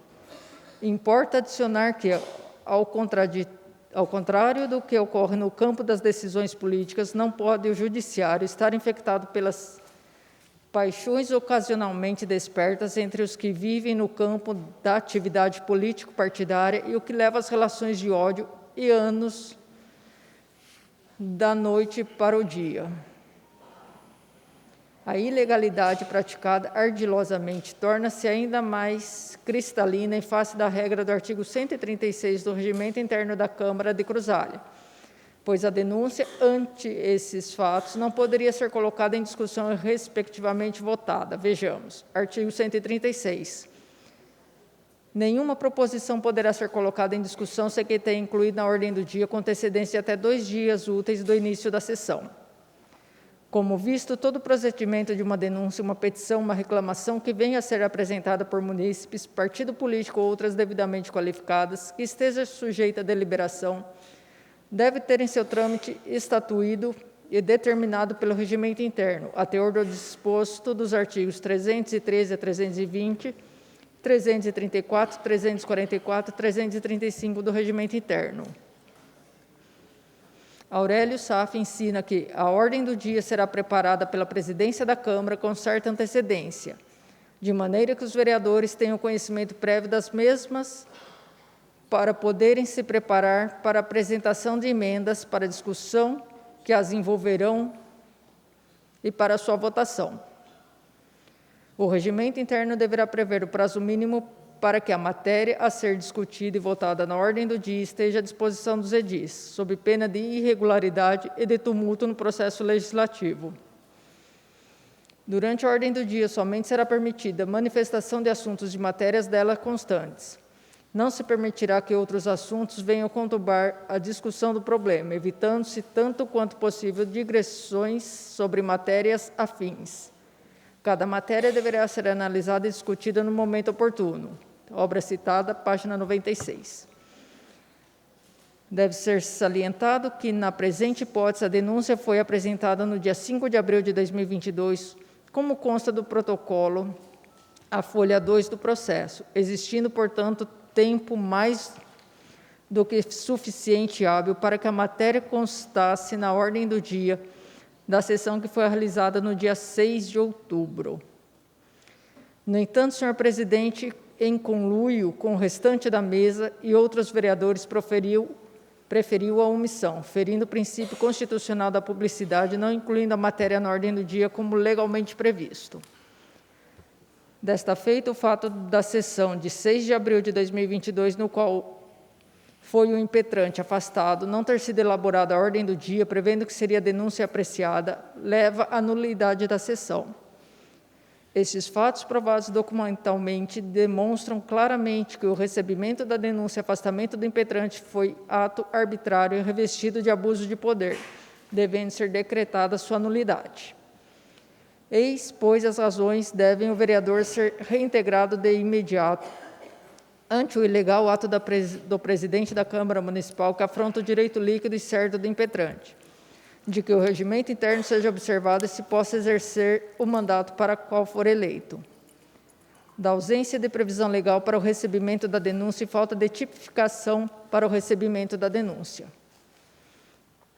Importa adicionar que, ao contrário do que ocorre no campo das decisões políticas, não pode o judiciário estar infectado pelas paixões ocasionalmente despertas entre os que vivem no campo da atividade político-partidária e o que leva às relações de ódio e anos da noite para o dia. A ilegalidade praticada ardilosamente torna-se ainda mais cristalina em face da regra do artigo 136 do Regimento Interno da Câmara de Cruzália, pois a denúncia ante esses fatos não poderia ser colocada em discussão e respectivamente votada. Vejamos, artigo 136. Nenhuma proposição poderá ser colocada em discussão sem que tenha incluído na ordem do dia com antecedência de até 2 dias úteis do início da sessão. Como visto, todo procedimento de uma denúncia, uma petição, uma reclamação que venha a ser apresentada por munícipes, partido político ou outras devidamente qualificadas, que esteja sujeita a deliberação, deve ter em seu trâmite estatuído e determinado pelo regimento interno, a teor do disposto dos artigos 313 a 320, 334, 344 e 335 do regimento interno. Aurélio Saf ensina que a ordem do dia será preparada pela presidência da Câmara com certa antecedência, de maneira que os vereadores tenham conhecimento prévio das mesmas para poderem se preparar para a apresentação de emendas para discussão que as envolverão e para a sua votação. O regimento interno deverá prever o prazo mínimo para que a matéria a ser discutida e votada na ordem do dia esteja à disposição dos edis, sob pena de irregularidade e de tumulto no processo legislativo. Durante a ordem do dia, somente será permitida manifestação de assuntos de matérias dela constantes. Não se permitirá que outros assuntos venham conturbar a discussão do problema, evitando-se tanto quanto possível digressões sobre matérias afins. Cada matéria deverá ser analisada e discutida no momento oportuno. Obra citada, página 96. Deve ser salientado que, na presente hipótese, a denúncia foi apresentada no dia 5 de abril de 2022, como consta do protocolo, a folha 2 do processo, existindo, portanto, tempo mais do que suficiente e hábil para que a matéria constasse na ordem do dia da sessão que foi realizada no dia 6 de outubro. No entanto, senhor presidente, em conluio com o restante da mesa e outros vereadores, preferiu a omissão, ferindo o princípio constitucional da publicidade, não incluindo a matéria na ordem do dia como legalmente previsto. Desta feita, o fato da sessão de 6 de abril de 2022, no qual foi o impetrante afastado, não ter sido elaborada a ordem do dia, prevendo que seria denúncia apreciada, leva à nulidade da sessão. Estes fatos, provados documentalmente, demonstram claramente que o recebimento da denúncia e afastamento do impetrante foi ato arbitrário e revestido de abuso de poder, devendo ser decretada sua nulidade. Eis, pois, as razões devem o vereador ser reintegrado de imediato ante o ilegal ato do presidente da Câmara Municipal que afronta o direito líquido e certo do impetrante, de que o regimento interno seja observado e se possa exercer o mandato para qual for eleito. Da ausência de previsão legal para o recebimento da denúncia e falta de tipificação para o recebimento da denúncia.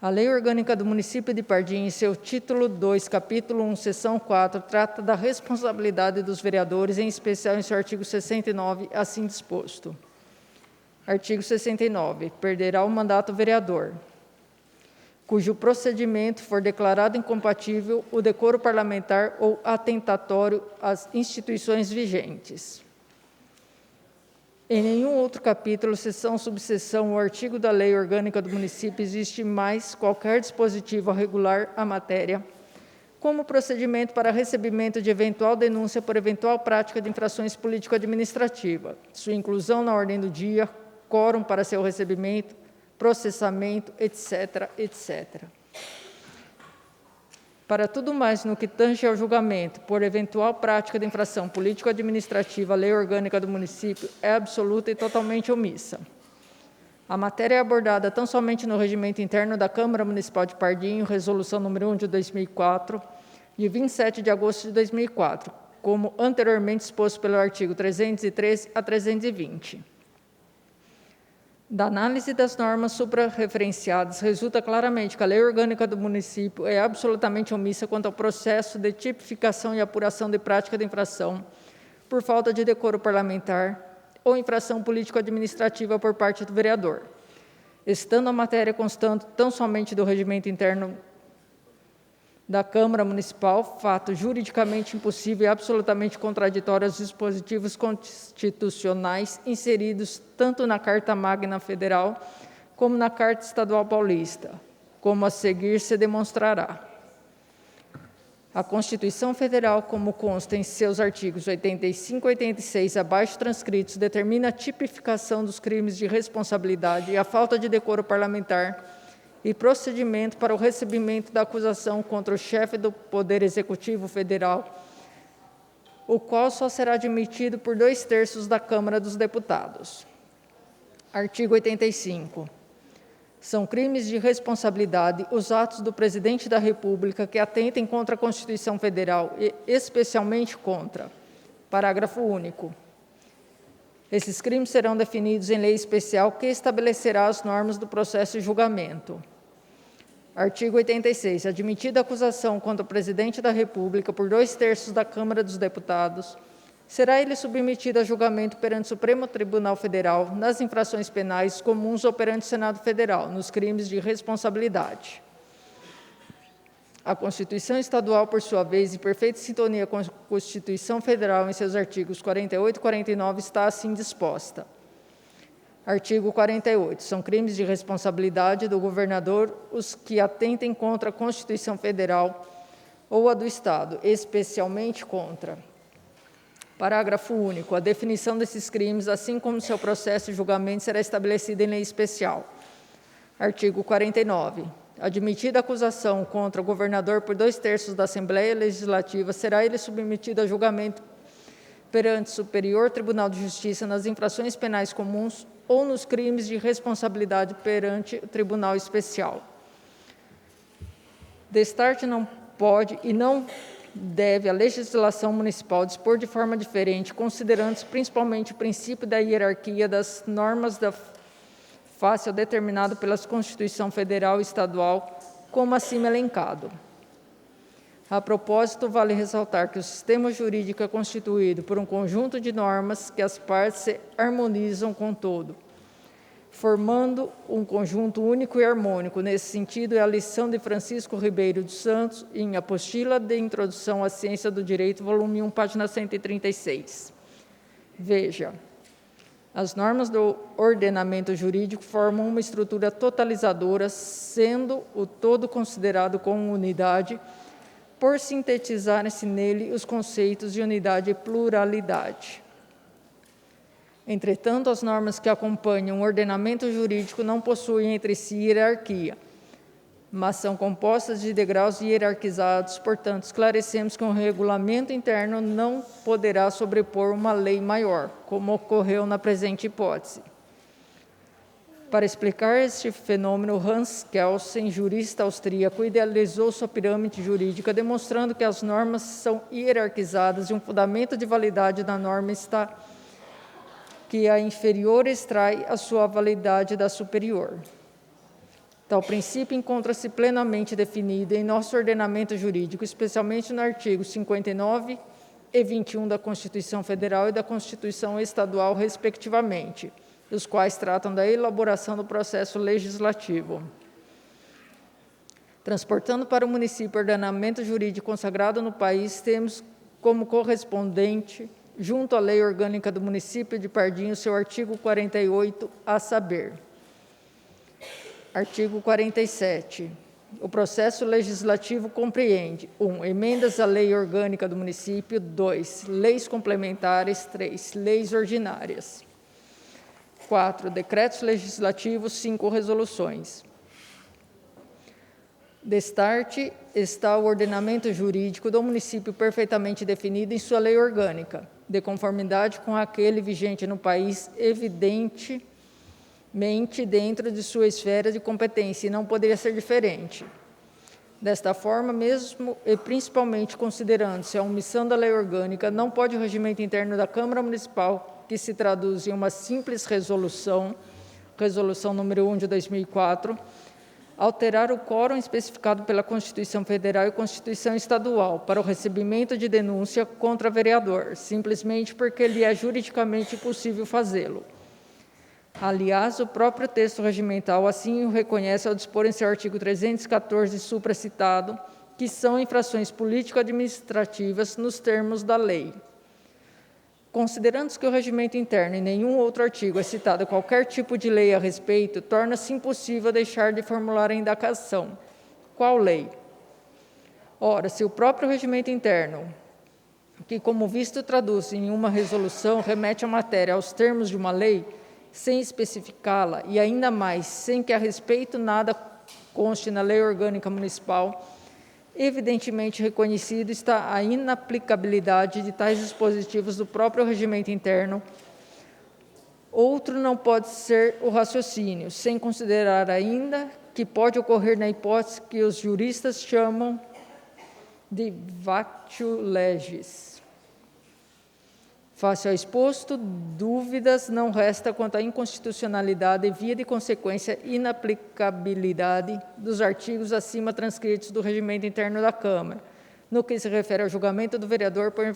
A Lei Orgânica do Município de Pardinho, em seu título 2, capítulo 1, seção 4, trata da responsabilidade dos vereadores, em especial em seu artigo 69, assim disposto. Artigo 69. Perderá o mandato o vereador, cujo procedimento for declarado incompatível o decoro parlamentar ou atentatório às instituições vigentes. Em nenhum outro capítulo, seção, subseção ou artigo da Lei Orgânica do Município existe mais qualquer dispositivo a regular a matéria, como procedimento para recebimento de eventual denúncia por eventual prática de infrações político-administrativas, sua inclusão na ordem do dia, quórum para seu recebimento, processamento, etc., etc. Para tudo mais no que tange ao julgamento por eventual prática de infração político-administrativa, a Lei Orgânica do Município é absoluta e totalmente omissa. A matéria é abordada tão somente no regimento interno da Câmara Municipal de Pardinho, Resolução número 1 de 2004, de 27 de agosto de 2004, como anteriormente exposto pelo artigo 313 a 320. Da análise das normas suprarreferenciadas, resulta claramente que a Lei Orgânica do Município é absolutamente omissa quanto ao processo de tipificação e apuração de prática de infração por falta de decoro parlamentar ou infração político-administrativa por parte do vereador, estando a matéria constante tão somente do regimento interno da Câmara Municipal, fato juridicamente impossível e absolutamente contraditório aos dispositivos constitucionais inseridos tanto na Carta Magna Federal como na Carta Estadual Paulista, como a seguir se demonstrará. A Constituição Federal, como consta em seus artigos 85 e 86, abaixo transcritos, determina a tipificação dos crimes de responsabilidade e a falta de decoro parlamentar e procedimento para o recebimento da acusação contra o chefe do Poder Executivo Federal, o qual só será admitido por 2/3 da Câmara dos Deputados. Artigo 85. São crimes de responsabilidade os atos do Presidente da República que atentem contra a Constituição Federal e especialmente contra. Parágrafo único. Esses crimes serão definidos em lei especial que estabelecerá as normas do processo e julgamento. Artigo 86. Admitida a acusação contra o Presidente da República por 2/3 da Câmara dos Deputados, será ele submetido a julgamento perante o Supremo Tribunal Federal nas infrações penais comuns ou perante o Senado Federal, nos crimes de responsabilidade. A Constituição Estadual, por sua vez, em perfeita sintonia com a Constituição Federal, em seus artigos 48 e 49, está assim disposta. Artigo 48. São crimes de responsabilidade do governador os que atentem contra a Constituição Federal ou a do Estado, especialmente contra. Parágrafo único. A definição desses crimes, assim como seu processo e julgamento, será estabelecida em lei especial. Artigo 49. Admitida a acusação contra o governador por 2/3 da Assembleia Legislativa, será ele submetido a julgamento perante o Superior Tribunal de Justiça nas infrações penais comuns ou nos crimes de responsabilidade perante o Tribunal Especial. Destarte não pode e não deve a legislação municipal dispor de forma diferente, considerando-se principalmente o princípio da hierarquia das normas da face determinado pela Constituição Federal e Estadual, como acima elencado. A propósito, vale ressaltar que o sistema jurídico é constituído por um conjunto de normas que as partes se harmonizam com todo, formando um conjunto único e harmônico. Nesse sentido, é a lição de Francisco Ribeiro dos Santos, em Apostila de Introdução à Ciência do Direito, volume 1, página 136. Veja, as normas do ordenamento jurídico formam uma estrutura totalizadora, sendo o todo considerado como unidade, por sintetizarem-se nele os conceitos de unidade e pluralidade. Entretanto, as normas que acompanham o ordenamento jurídico não possuem entre si hierarquia, mas são compostas de degraus hierarquizados. Portanto, esclarecemos que um regulamento interno não poderá sobrepor uma lei maior, como ocorreu na presente hipótese. Para explicar este fenômeno, Hans Kelsen, jurista austríaco, idealizou sua pirâmide jurídica, demonstrando que as normas são hierarquizadas e um fundamento de validade da norma está que a inferior extrai a sua validade da superior. Tal princípio encontra-se plenamente definido em nosso ordenamento jurídico, especialmente no artigo 59 e 21 da Constituição Federal e da Constituição Estadual, respectivamente, os quais tratam da elaboração do processo legislativo. Transportando para o município o ordenamento jurídico consagrado no país, temos como correspondente, junto à Lei Orgânica do Município de Pardinho, seu artigo 48, a saber. Artigo 47. O processo legislativo compreende: 1. Emendas à Lei Orgânica do Município. 2. Leis complementares. 3. Leis ordinárias. 4. Decretos legislativos. 5. Resoluções. Destarte está o ordenamento jurídico do município perfeitamente definido em sua lei orgânica, de conformidade com aquele vigente no país, evidentemente dentro de sua esfera de competência, e não poderia ser diferente. Desta forma, mesmo e principalmente considerando-se a omissão da lei orgânica, não pode o regimento interno da Câmara Municipal, que se traduz em uma simples resolução número 1 de 2004, alterar o quórum especificado pela Constituição Federal e Constituição Estadual para o recebimento de denúncia contra vereador, simplesmente porque lhe é juridicamente impossível fazê-lo. Aliás, o próprio texto regimental assim o reconhece ao dispor em seu artigo 314 supracitado, que são infrações político-administrativas nos termos da lei. Considerando-se que o regimento interno em nenhum outro artigo é citado qualquer tipo de lei a respeito, torna-se impossível deixar de formular a indagação. Qual lei? Ora, se o próprio regimento interno, que como visto traduz em uma resolução, remete a matéria aos termos de uma lei, sem especificá-la, e ainda mais sem que a respeito nada conste na lei orgânica municipal, evidentemente reconhecido está a inaplicabilidade de tais dispositivos do próprio regimento interno. Outro não pode ser o raciocínio, sem considerar ainda que pode ocorrer na hipótese que os juristas chamam de vacatio legis. Face ao exposto, dúvidas não resta quanto à inconstitucionalidade e, via de consequência, inaplicabilidade dos artigos acima transcritos do regimento interno da Câmara, no que se refere ao julgamento do vereador por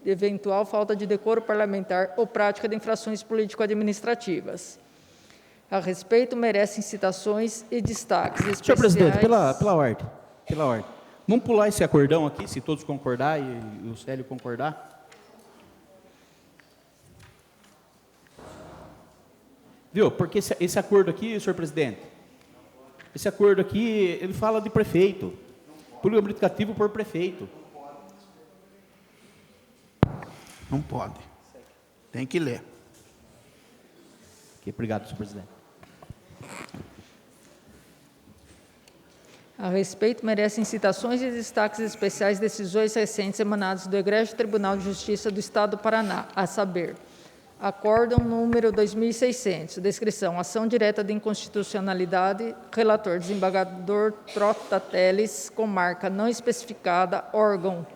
eventual falta de decoro parlamentar ou prática de infrações político-administrativas. A respeito, merecem citações e destaques especiais.
Senhor presidente, pela ordem. Vamos pular esse acordão aqui, se todos concordar e o Célio concordar. Viu? Porque esse acordo aqui, senhor presidente, esse acordo aqui, ele fala de prefeito, público aplicativo por prefeito.
Não pode. Tem que ler.
Ok, obrigado, senhor presidente.
A respeito, merecem citações e destaques especiais decisões recentes emanadas do Egrégio Tribunal de Justiça do Estado do Paraná, a saber: Acórdão número 2600, descrição: ação direta de inconstitucionalidade, relator, desembargador Trota Teles, comarca não especificada, órgão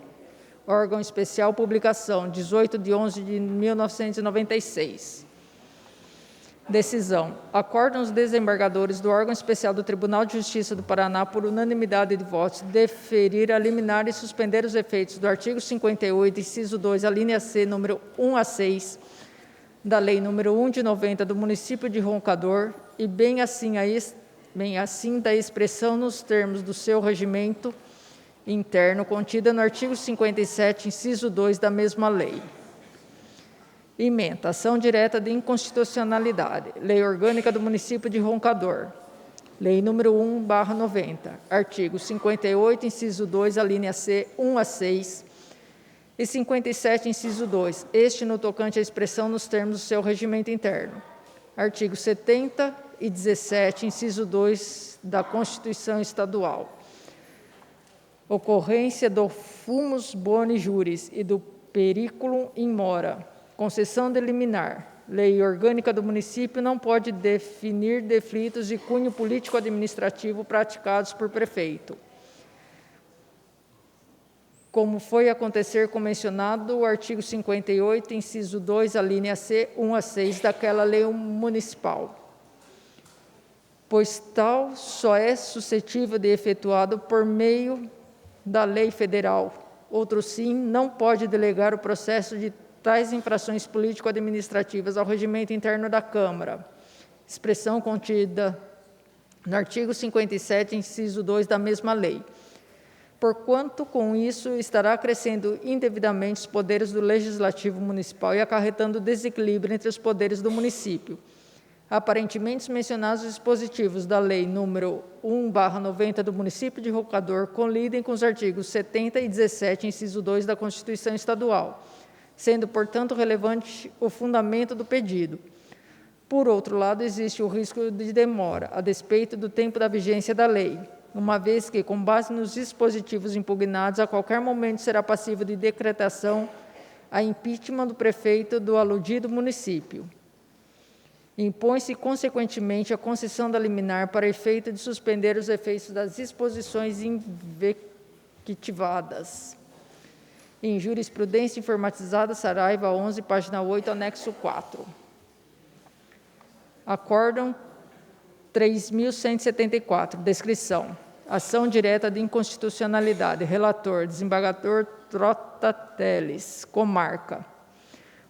especial, publicação, 18/11/1996. Decisão: acordam os desembargadores do órgão especial do Tribunal de Justiça do Paraná, por unanimidade de votos, deferir a liminar e suspender os efeitos do artigo 58, inciso 2, a linha C, número 1 a 6, da Lei nº 1 de 90 do município de Roncador, e bem assim da expressão nos termos do seu regimento interno, contida no artigo 57, inciso 2 da mesma lei. Ementa: ação direta de inconstitucionalidade. Lei Orgânica do município de Roncador. Lei nº 1/90. Artigo 58, inciso 2, a linha C, 1 a 6. E 57, inciso 2, este no tocante à expressão nos termos do seu regimento interno. Artigo 70 e 17, inciso 2 da Constituição Estadual. Ocorrência do fumus boni juris e do periculum in mora. Concessão de liminar. Lei orgânica do município não pode definir delitos de cunho político-administrativo praticados por prefeito, como foi acontecer com mencionado o artigo 58, inciso 2, a linha C, 1 a 6 daquela lei municipal, pois tal só é suscetível de efetuado por meio da lei federal. Outro sim, não pode delegar o processo de tais infrações político-administrativas ao regimento interno da Câmara, expressão contida no artigo 57, inciso 2 da mesma lei, porquanto com isso estará acrescendo indevidamente os poderes do Legislativo Municipal e acarretando desequilíbrio entre os poderes do município. Aparentemente mencionados os dispositivos da Lei número 1/90 do município de Roncador colidem com os artigos 70 e 17, inciso 2 da Constituição Estadual, sendo, portanto, relevante o fundamento do pedido. Por outro lado, existe o risco de demora, a despeito do tempo da vigência da lei, uma vez que, com base nos dispositivos impugnados, a qualquer momento será passível de decretação a impeachment do prefeito do aludido município. Impõe-se, consequentemente, a concessão da liminar para efeito de suspender os efeitos das disposições invectivadas. Em jurisprudência informatizada, Saraiva 11, página 8, anexo 4. Acórdão 3.174, descrição. Ação direta de inconstitucionalidade. Relator, desembargador Trota Teles, comarca.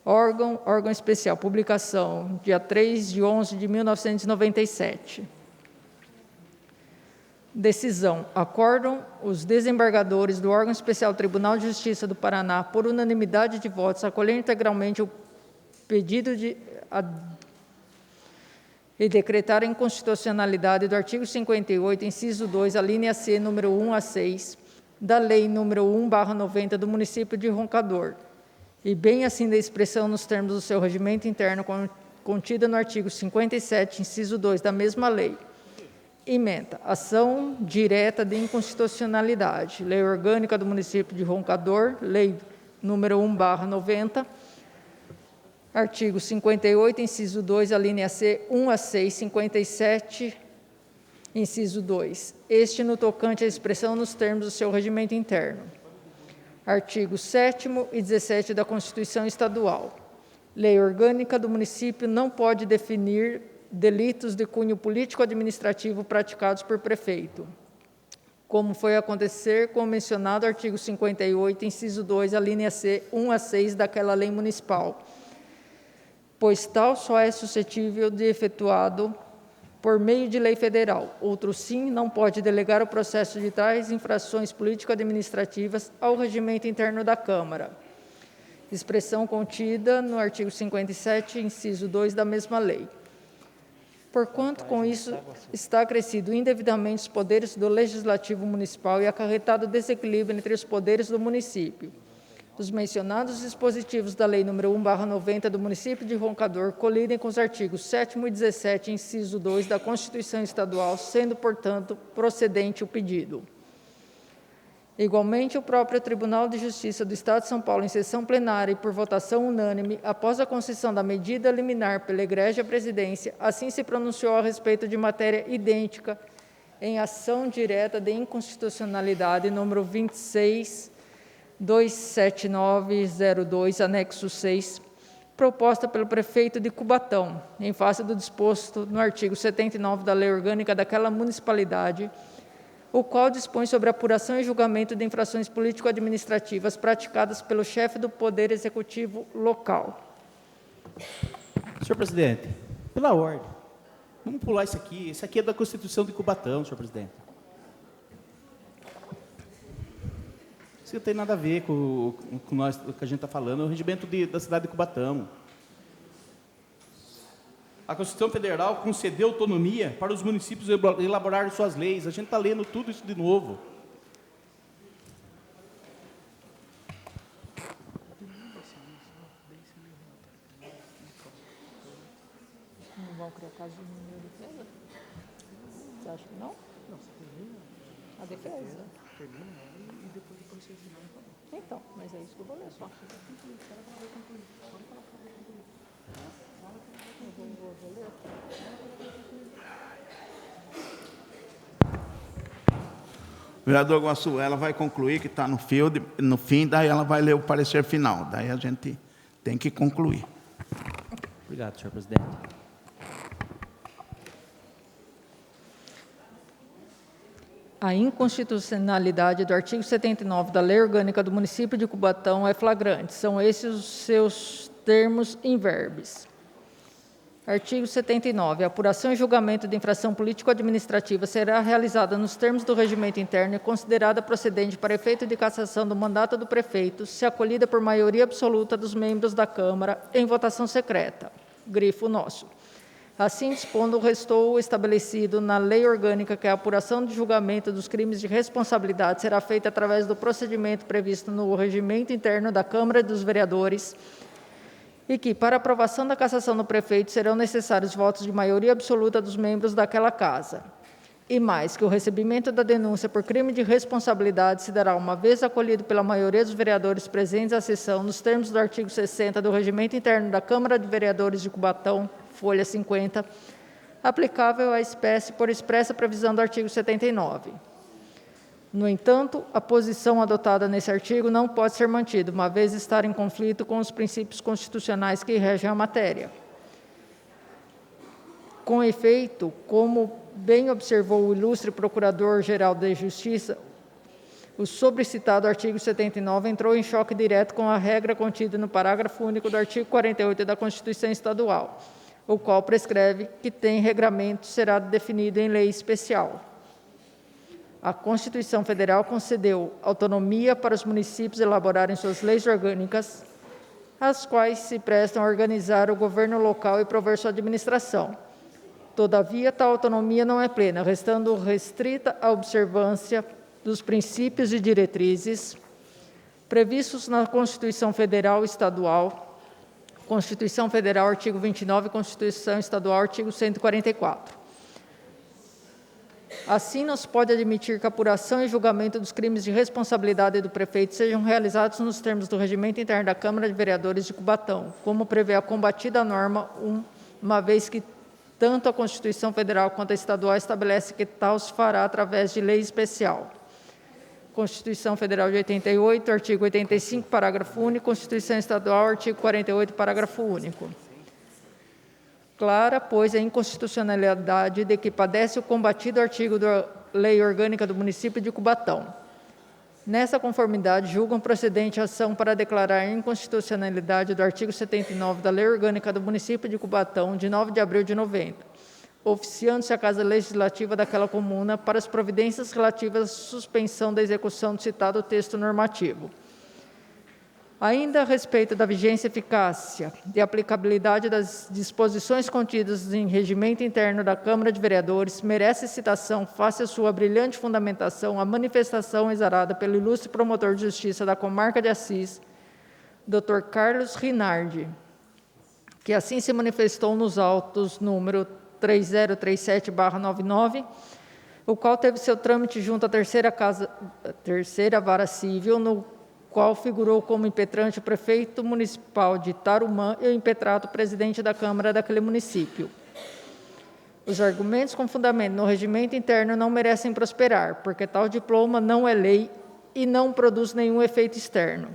Órgão especial, publicação, dia 3 de 11 de 1997. Decisão. Acordam os desembargadores do órgão especial Tribunal de Justiça do Paraná, por unanimidade de votos, acolher integralmente o pedido e decretar a inconstitucionalidade do artigo 58, inciso 2, a linha C, número 1 a 6, da Lei número 1/90 do município de Roncador, e bem assim da expressão nos termos do seu regimento interno contida no artigo 57, inciso 2 da mesma lei. Ementa. Ação direta de inconstitucionalidade. Lei orgânica do município de Roncador, Lei número 1/90, artigo 58, inciso 2, a linha C, 1 a 6, 57, inciso 2. Este no tocante à expressão nos termos do seu regimento interno. Artigo 7º e 17 da Constituição Estadual. Lei orgânica do município não pode definir delitos de cunho político-administrativo praticados por prefeito, como foi acontecer com o mencionado artigo 58, inciso 2, a linha C, 1 a 6 daquela lei municipal, pois tal só é suscetível de efetuado por meio de lei federal. Outro sim, não pode delegar o processo de tais infrações político-administrativas ao regimento interno da Câmara. Expressão contida no artigo 57, inciso 2 da mesma lei. Porquanto com isso está acrescido indevidamente os poderes do Legislativo Municipal e acarretado desequilíbrio entre os poderes do município. Os mencionados dispositivos da Lei nº 1/90 do município de Roncador colidem com os artigos 7º e 17, inciso 2 da Constituição Estadual, sendo, portanto, procedente o pedido. Igualmente, o próprio Tribunal de Justiça do Estado de São Paulo, em sessão plenária e por votação unânime, após a concessão da medida liminar pela Egrégia Presidência, assim se pronunciou a respeito de matéria idêntica em ação direta de inconstitucionalidade número 26.27902, anexo 6, proposta pelo prefeito de Cubatão, em face do disposto no artigo 79 da Lei Orgânica daquela municipalidade, o qual dispõe sobre a apuração e julgamento de infrações político-administrativas praticadas pelo chefe do Poder Executivo local.
Senhor presidente, pela ordem, vamos pular isso aqui. Isso aqui é da Constituição de Cubatão, senhor presidente. Isso não tem nada a ver com nós, o que a gente está falando, é o regimento da cidade de Cubatão. A Constituição Federal concedeu autonomia para os municípios elaborarem suas leis. A gente está lendo tudo isso de novo.
Não vão criar caso de número de defesa? Você acha que não? Não, você termina a defesa. Termina e depois você final. Então, mas é isso que eu vou ler só.
Vereador Guaçu, ela vai concluir, que está no fim, daí ela vai ler o parecer final. Daí a gente tem que concluir.
Obrigado, senhor presidente.
A inconstitucionalidade do artigo 79 da Lei Orgânica do Município de Cubatão é flagrante. São esses os seus termos in verbis. Artigo 79. A apuração e julgamento de infração político-administrativa será realizada nos termos do regimento interno e considerada procedente para efeito de cassação do mandato do prefeito, se acolhida por maioria absoluta dos membros da Câmara em votação secreta. Grifo nosso. Assim dispondo, restou estabelecido na lei orgânica que a apuração de julgamento dos crimes de responsabilidade será feita através do procedimento previsto no regimento interno da Câmara dos Vereadores e que, para aprovação da cassação do prefeito, serão necessários votos de maioria absoluta dos membros daquela casa. E mais, que o recebimento da denúncia por crime de responsabilidade se dará uma vez acolhido pela maioria dos vereadores presentes à sessão, nos termos do artigo 60 do regimento interno da Câmara de Vereadores de Cubatão, folha 50, aplicável à espécie por expressa previsão do artigo 79. No entanto, a posição adotada nesse artigo não pode ser mantida, uma vez estar em conflito com os princípios constitucionais que regem a matéria. Com efeito, como bem observou o ilustre Procurador-Geral de Justiça, o sobrecitado artigo 79 entrou em choque direto com a regra contida no parágrafo único do artigo 48 da Constituição Estadual, o qual prescreve que tem regramento será definido em lei especial. A Constituição Federal concedeu autonomia para os municípios elaborarem suas leis orgânicas, as quais se prestam a organizar o governo local e prover sua administração. Todavia, tal autonomia não é plena, restando restrita à observância dos princípios e diretrizes previstos na Constituição Federal e Estadual, Constituição Federal, artigo 29, Constituição Estadual, artigo 144. Assim, não se pode admitir que a apuração e julgamento dos crimes de responsabilidade do prefeito sejam realizados nos termos do regimento interno da Câmara de Vereadores de Cubatão, como prevê a combatida norma, uma vez que tanto a Constituição Federal quanto a Estadual estabelece que tal se fará através de lei especial. Constituição Federal de 88, artigo 85, parágrafo único, Constituição Estadual, artigo 48, parágrafo único. Clara, pois, a inconstitucionalidade de que padece o combatido artigo da Lei Orgânica do Município de Cubatão. Nessa conformidade, julgam procedente a ação para declarar a inconstitucionalidade do artigo 79 da Lei Orgânica do Município de Cubatão, de 9 de abril de 90, oficiando-se a Casa Legislativa daquela comuna para as providências relativas à suspensão da execução do citado texto normativo. Ainda a respeito da vigência e eficácia e aplicabilidade das disposições contidas em regimento interno da Câmara de Vereadores, merece citação, face à sua brilhante fundamentação, a manifestação exarada pelo ilustre promotor de justiça da comarca de Assis, Dr. Carlos Rinaldi, que assim se manifestou nos autos número 3037/99, o qual teve seu trâmite junto à terceira vara civil, no qual figurou como impetrante o prefeito municipal de Tarumã e o impetrato presidente da Câmara daquele município. Os argumentos com fundamento no regimento interno não merecem prosperar, porque tal diploma não é lei e não produz nenhum efeito externo.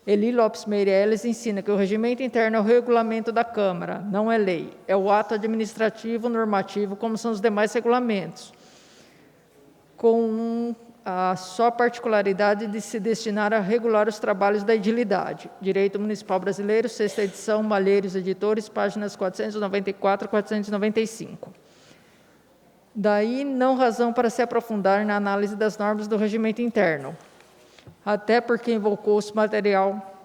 Eli Lopes Meireles ensina que o regimento interno é o regulamento da Câmara, não é lei, é o ato administrativo normativo, como são os demais regulamentos, com a só particularidade de se destinar a regular os trabalhos da edilidade. Direito Municipal Brasileiro, 6ª edição, Malheiros Editores, páginas 494 e 495. Daí, não razão para se aprofundar na análise das normas do regimento interno, até porque invocou-se material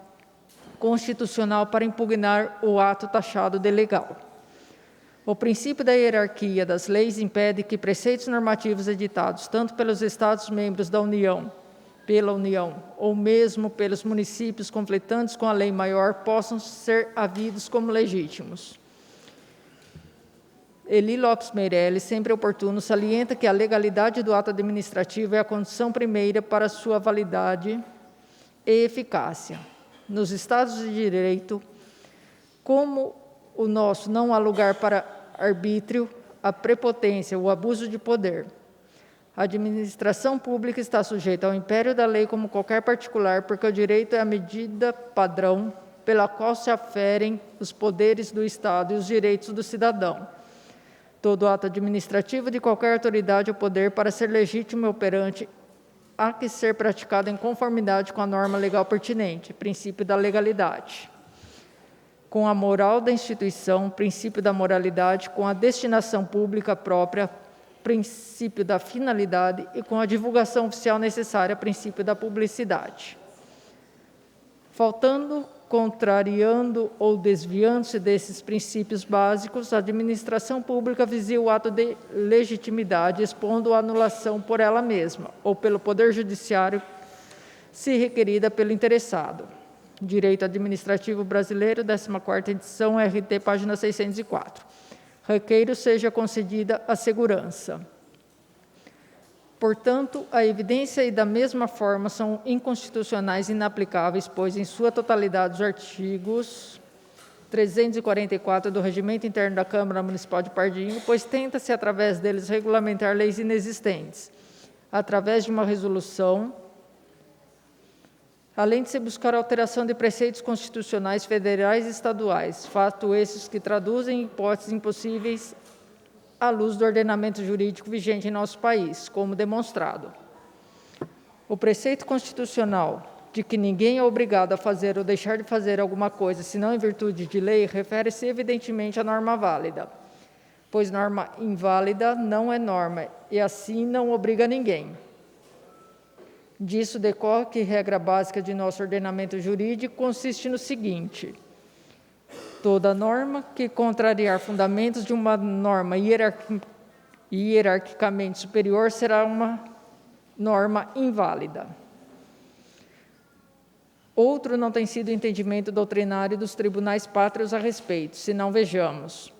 constitucional para impugnar o ato taxado de legal. O princípio da hierarquia das leis impede que preceitos normativos editados tanto pelos Estados-membros da União, pela União, ou mesmo pelos municípios conflitantes com a lei maior, possam ser havidos como legítimos. Eli Lopes Meireles, sempre oportuno, salienta que a legalidade do ato administrativo é a condição primeira para sua validade e eficácia. Nos Estados de Direito, como o nosso não há lugar para arbítrio, a prepotência, o abuso de poder. A administração pública está sujeita ao império da lei como qualquer particular, porque o direito é a medida padrão pela qual se aferem os poderes do Estado e os direitos do cidadão. Todo ato administrativo de qualquer autoridade ou poder, para ser legítimo e operante, há que ser praticado em conformidade com a norma legal pertinente, princípio da legalidade, com a moral da instituição, princípio da moralidade, com a destinação pública própria, princípio da finalidade, e com a divulgação oficial necessária, princípio da publicidade. Faltando, contrariando ou desviando-se desses princípios básicos, a administração pública vicia o ato de legitimidade, expondo a anulação por ela mesma ou pelo Poder Judiciário, se requerida pelo interessado. Direito Administrativo Brasileiro, 14ª edição, RT, página 604. Requeiro seja concedida a segurança. Portanto, a evidência e da mesma forma são inconstitucionais e inaplicáveis, pois, em sua totalidade, os artigos 344 do Regimento Interno da Câmara Municipal de Pardinho, pois tenta-se, através deles, regulamentar leis inexistentes, através de uma resolução, além de se buscar a alteração de preceitos constitucionais federais e estaduais, fato esses que traduzem hipóteses impossíveis à luz do ordenamento jurídico vigente em nosso país, como demonstrado. O preceito constitucional de que ninguém é obrigado a fazer ou deixar de fazer alguma coisa, senão em virtude de lei, refere-se evidentemente à norma válida, pois norma inválida não é norma, e assim não obriga ninguém. Disso decorre que regra básica de nosso ordenamento jurídico consiste no seguinte: toda norma que contrariar fundamentos de uma norma hierarquicamente superior será uma norma inválida. Outro não tem sido o entendimento doutrinário dos tribunais pátrios a respeito, se não vejamos.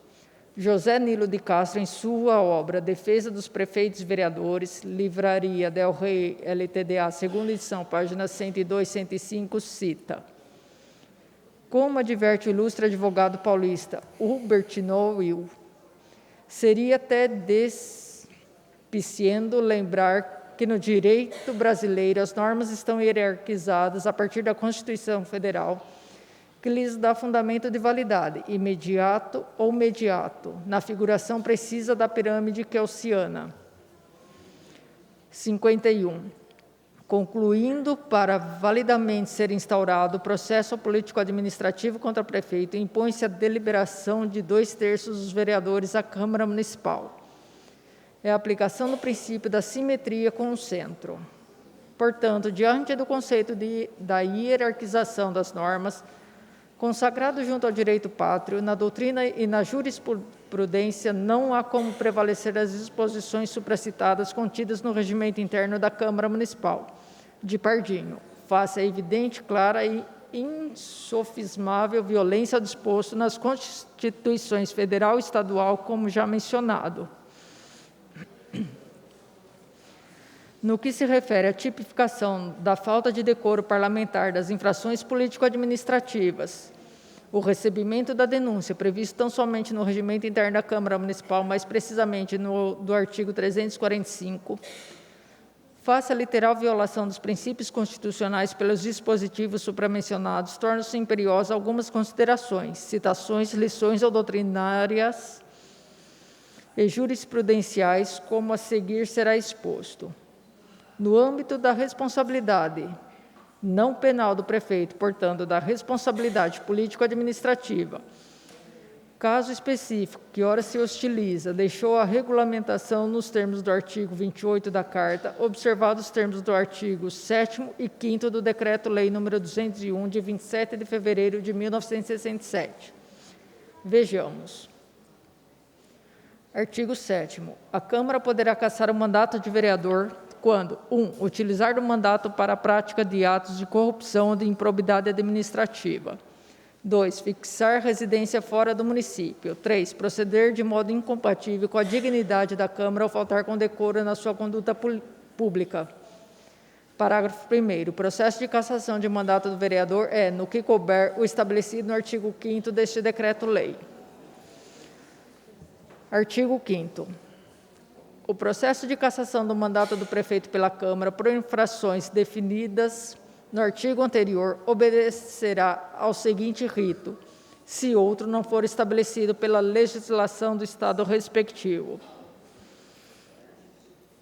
José Nilo de Castro, em sua obra Defesa dos Prefeitos e Vereadores, Livraria Del Rey, LTDA, segunda edição, páginas 102 e 105, cita: como adverte o ilustre advogado paulista Hubert Noel, seria até despiciendo lembrar que no direito brasileiro as normas estão hierarquizadas a partir da Constituição Federal, que lhes dá fundamento de validade, imediato ou mediato, na figuração precisa da pirâmide kelsciana. 51. Concluindo, para validamente ser instaurado o processo político-administrativo contra prefeito, impõe-se a deliberação de 2/3 dos vereadores à Câmara Municipal. É a aplicação do princípio da simetria com o centro. Portanto, diante do conceito da hierarquização das normas, consagrado junto ao direito pátrio, na doutrina e na jurisprudência, não há como prevalecer as disposições supracitadas contidas no regimento interno da Câmara Municipal de Pardinho, face à evidente, clara e insofismável violência ao disposto nas Constituições Federal e Estadual, como já mencionado. No que se refere à tipificação da falta de decoro parlamentar das infrações político-administrativas, o recebimento da denúncia, previsto tão somente no regimento interno da Câmara Municipal, mais precisamente do artigo 345, face à literal violação dos princípios constitucionais pelos dispositivos supramencionados, tornam-se imperiosas algumas considerações, citações, lições ou doutrinárias e jurisprudenciais, como a seguir será exposto. No âmbito da responsabilidade não penal do prefeito, portanto, da responsabilidade político-administrativa, caso específico que ora se hostiliza, deixou a regulamentação nos termos do artigo 28 da Carta, observados os termos do artigo 7º e 5º do Decreto-Lei nº 201, de 27 de fevereiro de 1967. Vejamos. Artigo 7º. A Câmara poderá cassar o mandato de vereador quando, 1. Utilizar do mandato para a prática de atos de corrupção ou de improbidade administrativa. 2. Fixar residência fora do município. 3. Proceder de modo incompatível com a dignidade da Câmara ou faltar com decoro na sua conduta pública. Parágrafo 1º. O processo de cassação de mandato do vereador é, no que couber, o estabelecido no artigo 5º deste decreto-lei. Artigo 5º. O processo de cassação do mandato do prefeito pela Câmara por infrações definidas no artigo anterior obedecerá ao seguinte rito, se outro não for estabelecido pela legislação do Estado respectivo.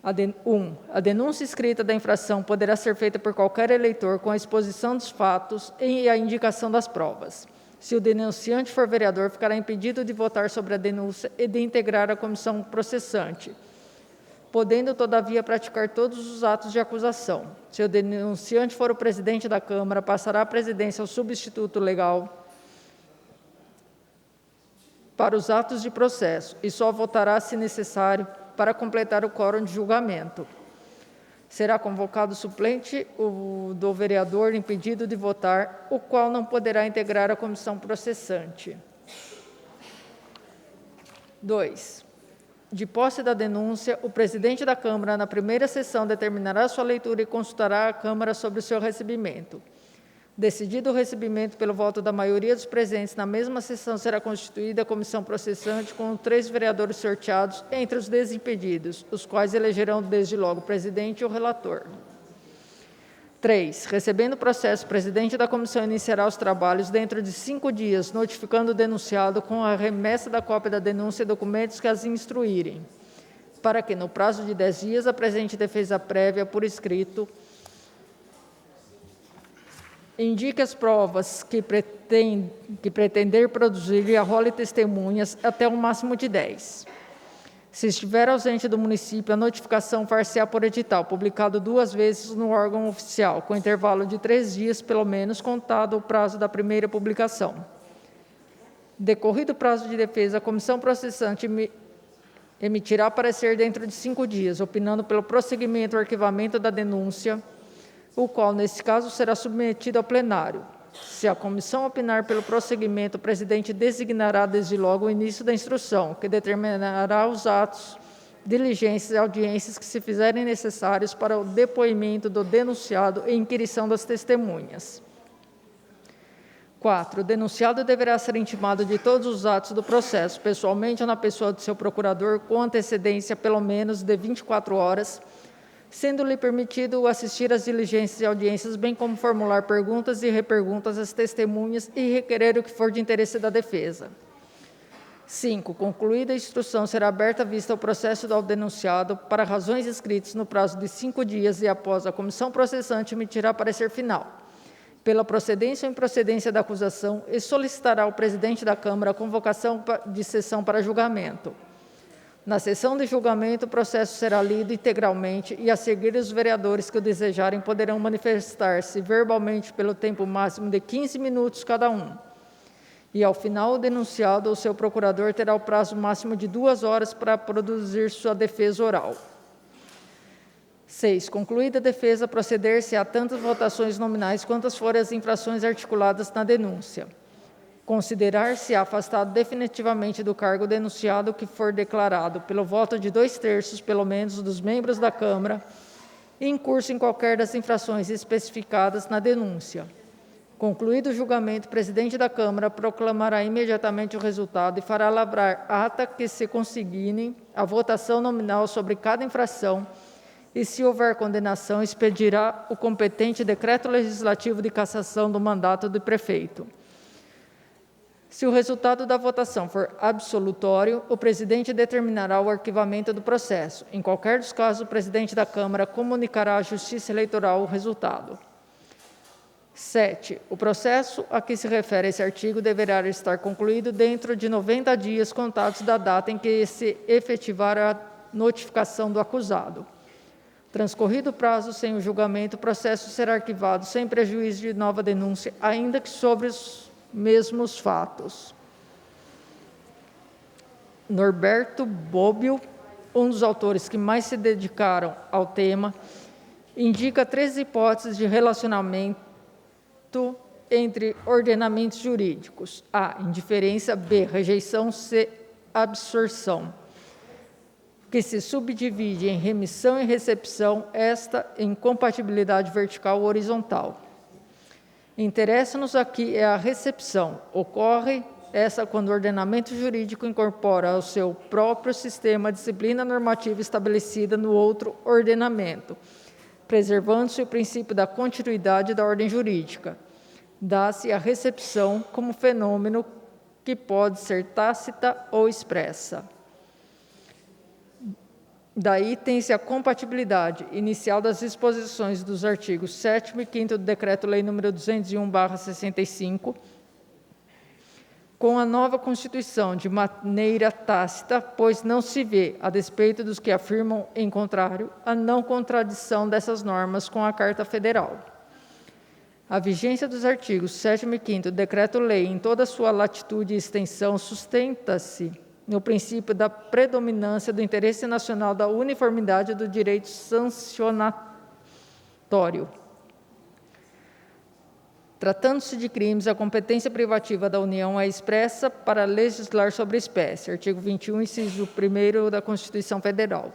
A denúncia escrita da infração poderá ser feita por qualquer eleitor com a exposição dos fatos e a indicação das provas. Se o denunciante for vereador, ficará impedido de votar sobre a denúncia e de integrar a comissão processante, podendo, todavia, praticar todos os atos de acusação. Se o denunciante for o presidente da Câmara, passará a presidência ao substituto legal para os atos de processo e só votará, se necessário, para completar o quórum de julgamento. Será convocado o suplente do vereador impedido de votar, o qual não poderá integrar a comissão processante. 2. De posse da denúncia, o presidente da Câmara, na primeira sessão, determinará sua leitura e consultará a Câmara sobre o seu recebimento. Decidido o recebimento pelo voto da maioria dos presentes, na mesma sessão será constituída a comissão processante com 3 vereadores sorteados entre os desimpedidos, os quais elegerão desde logo o presidente e o relator. 3. Recebendo o processo, o presidente da comissão iniciará os trabalhos dentro de 5 dias, notificando o denunciado com a remessa da cópia da denúncia e documentos que as instruírem, para que, no prazo de 10 dias, apresente defesa prévia por escrito, indique as provas que pretender produzir e arrole testemunhas até um máximo de 10. Se estiver ausente do município, a notificação far-se-á por edital, publicado 2 vezes no órgão oficial, com intervalo de 3 dias, pelo menos, contado o prazo da primeira publicação. Decorrido o prazo de defesa, a comissão processante emitirá parecer dentro de 5 dias, opinando pelo prosseguimento ou arquivamento da denúncia, o qual, nesse caso, será submetido ao plenário. Se a comissão opinar pelo prosseguimento, o presidente designará desde logo o início da instrução, que determinará os atos, diligências e audiências que se fizerem necessários para o depoimento do denunciado e inquirição das testemunhas. 4. O denunciado deverá ser intimado de todos os atos do processo, pessoalmente ou na pessoa do seu procurador, com antecedência pelo menos de 24 horas, sendo-lhe permitido assistir às diligências e audiências, bem como formular perguntas e reperguntas às testemunhas e requerer o que for de interesse da defesa. 5. Concluída a instrução, será aberta a vista ao processo ao denunciado para razões escritas no prazo de 5 dias e após a comissão processante emitirá parecer final, pela procedência ou improcedência da acusação e solicitará ao presidente da Câmara a convocação de sessão para julgamento. Na sessão de julgamento, o processo será lido integralmente e, a seguir, os vereadores que o desejarem poderão manifestar-se verbalmente pelo tempo máximo de 15 minutos cada um. E, ao final, o denunciado ou seu procurador terá o prazo máximo de 2 horas para produzir sua defesa oral. 6. Concluída a defesa, proceder-se a tantas votações nominais quantas forem as infrações articuladas na denúncia. Considerar-se afastado definitivamente do cargo denunciado que for declarado pelo voto de 2/3, pelo menos, dos membros da Câmara, incurso em qualquer das infrações especificadas na denúncia. Concluído o julgamento, o presidente da Câmara proclamará imediatamente o resultado e fará lavrar ata que se consigne a votação nominal sobre cada infração e, se houver condenação, expedirá o competente decreto legislativo de cassação do mandato do prefeito. Se o resultado da votação for absolutório, o presidente determinará o arquivamento do processo. Em qualquer dos casos, o presidente da Câmara comunicará à Justiça Eleitoral o resultado. 7. O processo a que se refere esse artigo deverá estar concluído dentro de 90 dias contados da data em que se efetivar a notificação do acusado. Transcorrido o prazo sem o julgamento, o processo será arquivado sem prejuízo de nova denúncia, ainda que sobre os mesmos fatos. Norberto Bobbio, um dos autores que mais se dedicaram ao tema, indica 3 hipóteses de relacionamento entre ordenamentos jurídicos: A, indiferença; B, rejeição; C, absorção, que se subdivide em remissão e recepção, esta em compatibilidade vertical ou horizontal. Interessa-nos aqui é a recepção. Ocorre essa quando o ordenamento jurídico incorpora ao seu próprio sistema a disciplina normativa estabelecida no outro ordenamento, preservando-se o princípio da continuidade da ordem jurídica. Dá-se a recepção como fenômeno que pode ser tácita ou expressa. Daí tem-se a compatibilidade inicial das disposições dos artigos 7º e 5º do Decreto-Lei nº 201/65, com a nova Constituição, de maneira tácita, pois não se vê, a despeito dos que afirmam em contrário, a não contradição dessas normas com a Carta Federal. A vigência dos artigos 7º e 5º do Decreto-Lei, em toda a sua latitude e extensão, sustenta-se no princípio da predominância do interesse nacional, da uniformidade do direito sancionatório. Tratando-se de crimes, a competência privativa da União é expressa para legislar sobre a espécie, artigo 21, inciso 1º da Constituição Federal.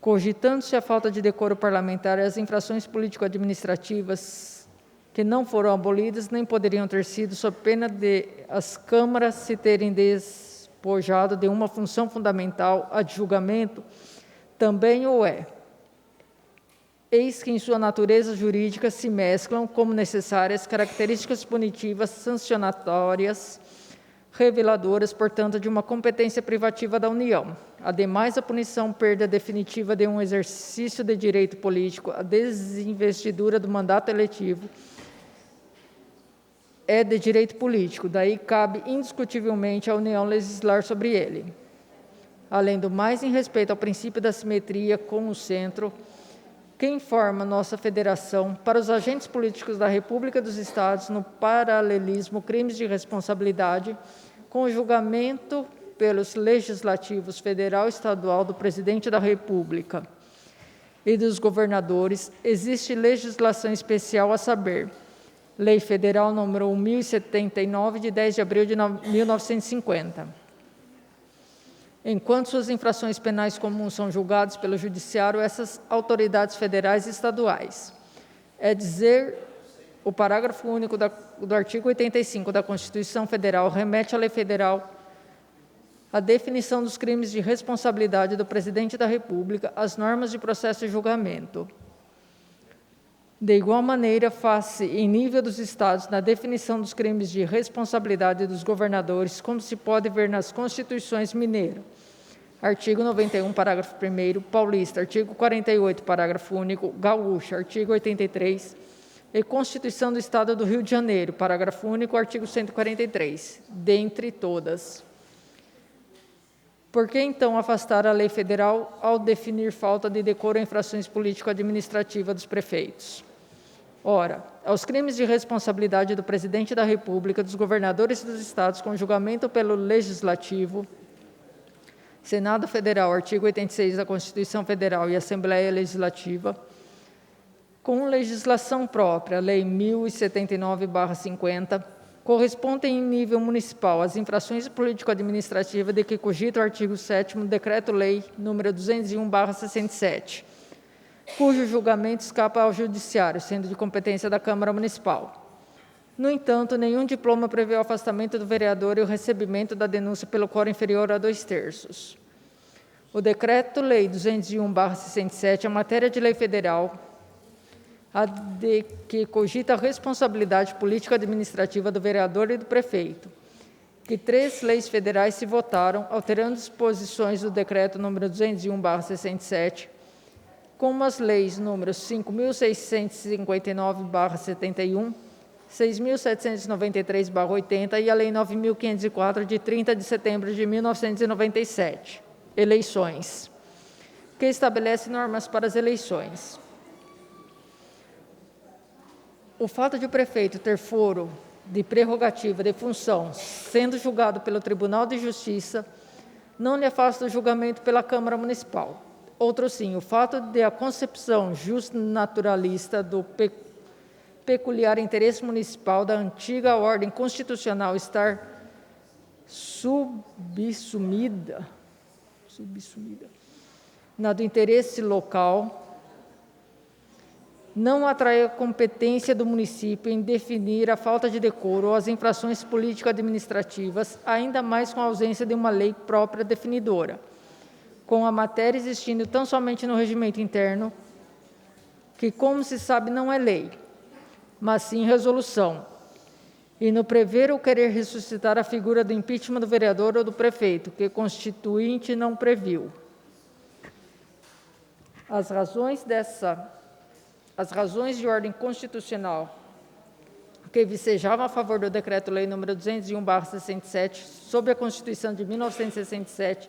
Cogitando-se a falta de decoro parlamentar e as infrações político-administrativas que não foram abolidas, nem poderiam ter sido, sob pena de as câmaras se terem despojado de uma função fundamental, a de julgamento, também o é. Eis que, em sua natureza jurídica, se mesclam, como necessárias, características punitivas, sancionatórias, reveladoras, portanto, de uma competência privativa da União. Ademais, a punição perda definitiva de um exercício de direito político, a desinvestidura do mandato eletivo, é de direito político, daí cabe indiscutivelmente à União legislar sobre ele. Além do mais, em respeito ao princípio da simetria com o centro, que informa nossa federação, para os agentes políticos da República dos Estados, no paralelismo, crimes de responsabilidade, com o julgamento pelos legislativos federal e estadual do Presidente da República e dos governadores, existe legislação especial, a saber, Lei Federal nº 1079, de 10 de abril de 1950. Enquanto suas infrações penais comuns são julgadas pelo Judiciário, essas autoridades federais e estaduais. É dizer, o parágrafo único do artigo 85 da Constituição Federal remete à Lei Federal a definição dos crimes de responsabilidade do Presidente da República, as normas de processo e julgamento. De igual maneira, faz-se, em nível dos Estados, na definição dos crimes de responsabilidade dos governadores, como se pode ver nas Constituições mineira, artigo 91, parágrafo 1º, paulista, artigo 48, parágrafo único, gaúcha, artigo 83, e Constituição do Estado do Rio de Janeiro, parágrafo único, artigo 143, dentre todas. Por que, então, afastar a lei federal ao definir falta de decoro em infrações político-administrativas dos prefeitos? Ora, aos crimes de responsabilidade do Presidente da República, dos governadores dos estados, com julgamento pelo Legislativo, Senado Federal, artigo 86 da Constituição Federal e Assembleia Legislativa, com legislação própria, Lei 1079/50, correspondem em nível municipal às infrações político-administrativas de que cogita o artigo 7º do Decreto-Lei nº 201/67, cujo julgamento escapa ao Judiciário, sendo de competência da Câmara Municipal. No entanto, nenhum diploma prevê o afastamento do vereador e o recebimento da denúncia pelo quórum inferior a 2/3. O Decreto-Lei 201/67, a matéria de lei federal, a de que cogita a responsabilidade político-administrativa do vereador e do prefeito, que 3 leis federais se votaram, alterando disposições do Decreto nº 201/67, como as leis números 5.659/71, 6.793/80 e a Lei 9.504, de 30 de setembro de 1997, eleições, que estabelece normas para as eleições. O fato de o prefeito ter foro de prerrogativa de função, sendo julgado pelo Tribunal de Justiça, não lhe afasta o julgamento pela Câmara Municipal. Outro sim, o fato de a concepção justnaturalista do peculiar interesse municipal da antiga ordem constitucional estar subsumida na do interesse local, não atrai a competência do município em definir a falta de decoro ou as infrações político-administrativas, ainda mais com a ausência de uma lei própria definidora, com a matéria existindo tão somente no regimento interno, que, como se sabe, não é lei, mas sim resolução, e no prever ou querer ressuscitar a figura do impeachment do vereador ou do prefeito, que Constituinte não previu. As razões de ordem constitucional que vicejavam a favor do Decreto-Lei nº 201/67, sob a Constituição de 1967,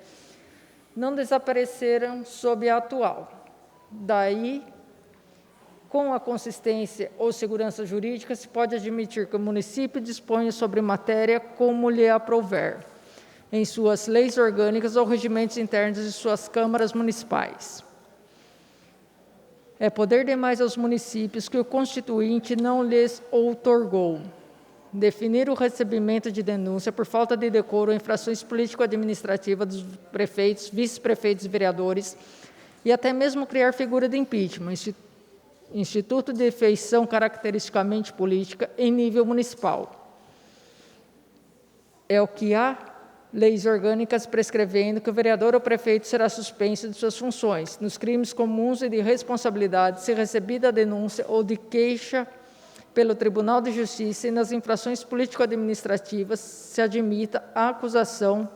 não desapareceram sob a atual. Daí, com a consistência ou segurança jurídica, se pode admitir que o município disponha sobre matéria como lhe aprouver, em suas leis orgânicas ou regimentos internos de suas câmaras municipais. É poder demais aos municípios que o Constituinte não lhes outorgou definir o recebimento de denúncia por falta de decoro ou infrações político-administrativas dos prefeitos, vice-prefeitos e vereadores, e até mesmo criar figura de impeachment, instituto de feição caracteristicamente política em nível municipal. É o que há leis orgânicas prescrevendo que o vereador ou prefeito será suspenso de suas funções, nos crimes comuns e de responsabilidade, se recebida a denúncia ou de queixa pelo Tribunal de Justiça, e nas infrações político-administrativas se admita a acusação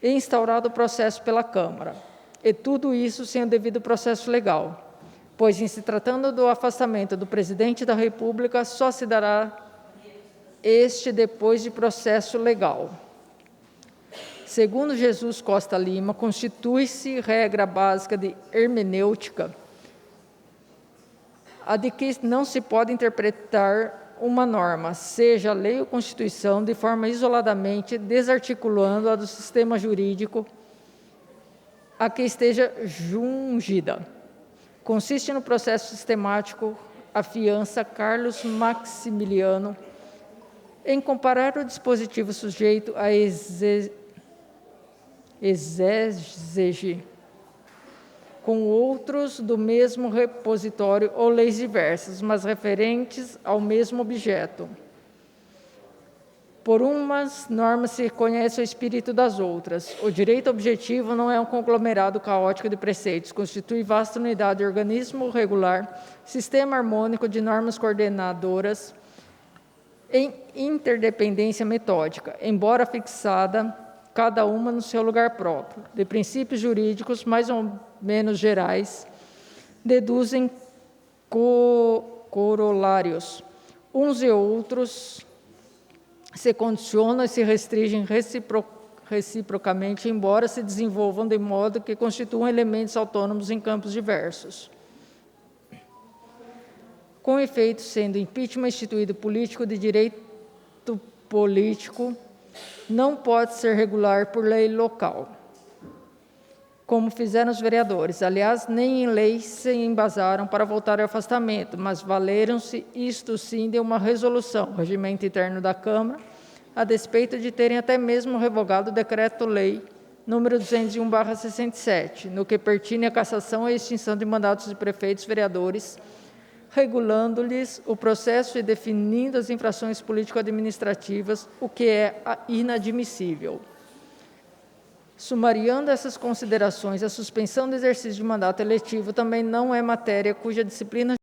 e instaurado o processo pela Câmara. E tudo isso sem o devido processo legal, pois, em se tratando do afastamento do Presidente da República, só se dará este depois de processo legal. Segundo Jesus Costa Lima, constitui-se regra básica de hermenêutica a de que não se pode interpretar uma norma, seja lei ou Constituição, de forma isoladamente, desarticulando-a do sistema jurídico a que esteja jungida. Consiste no processo sistemático, afiança Carlos Maximiliano, em comparar o dispositivo sujeito à exégese com outros do mesmo repositório ou leis diversas, mas referentes ao mesmo objeto. Por umas normas se conhece o espírito das outras. O direito objetivo não é um conglomerado caótico de preceitos, constitui vasta unidade de organismo regular, sistema harmônico de normas coordenadoras em interdependência metódica, embora fixada cada uma no seu lugar próprio, de princípios jurídicos mais ou menos gerais, deduzem corolários. Uns e outros se condicionam e se restringem reciprocamente, embora se desenvolvam de modo que constituam elementos autônomos em campos diversos. Com efeito, sendo impeachment instituído político de direito político, não pode ser regular por lei local, como fizeram os vereadores. Aliás, nem em lei se embasaram para voltar ao afastamento, mas valeram-se, isto sim, de uma resolução, regimento interno da Câmara, a despeito de terem até mesmo revogado o Decreto-Lei número 201/67, no que pertine à cassação e extinção de mandatos de prefeitos e vereadores, regulando-lhes o processo e definindo as infrações político-administrativas, o que é inadmissível. Sumariando essas considerações, a suspensão do exercício de mandato eletivo também não é matéria cuja disciplina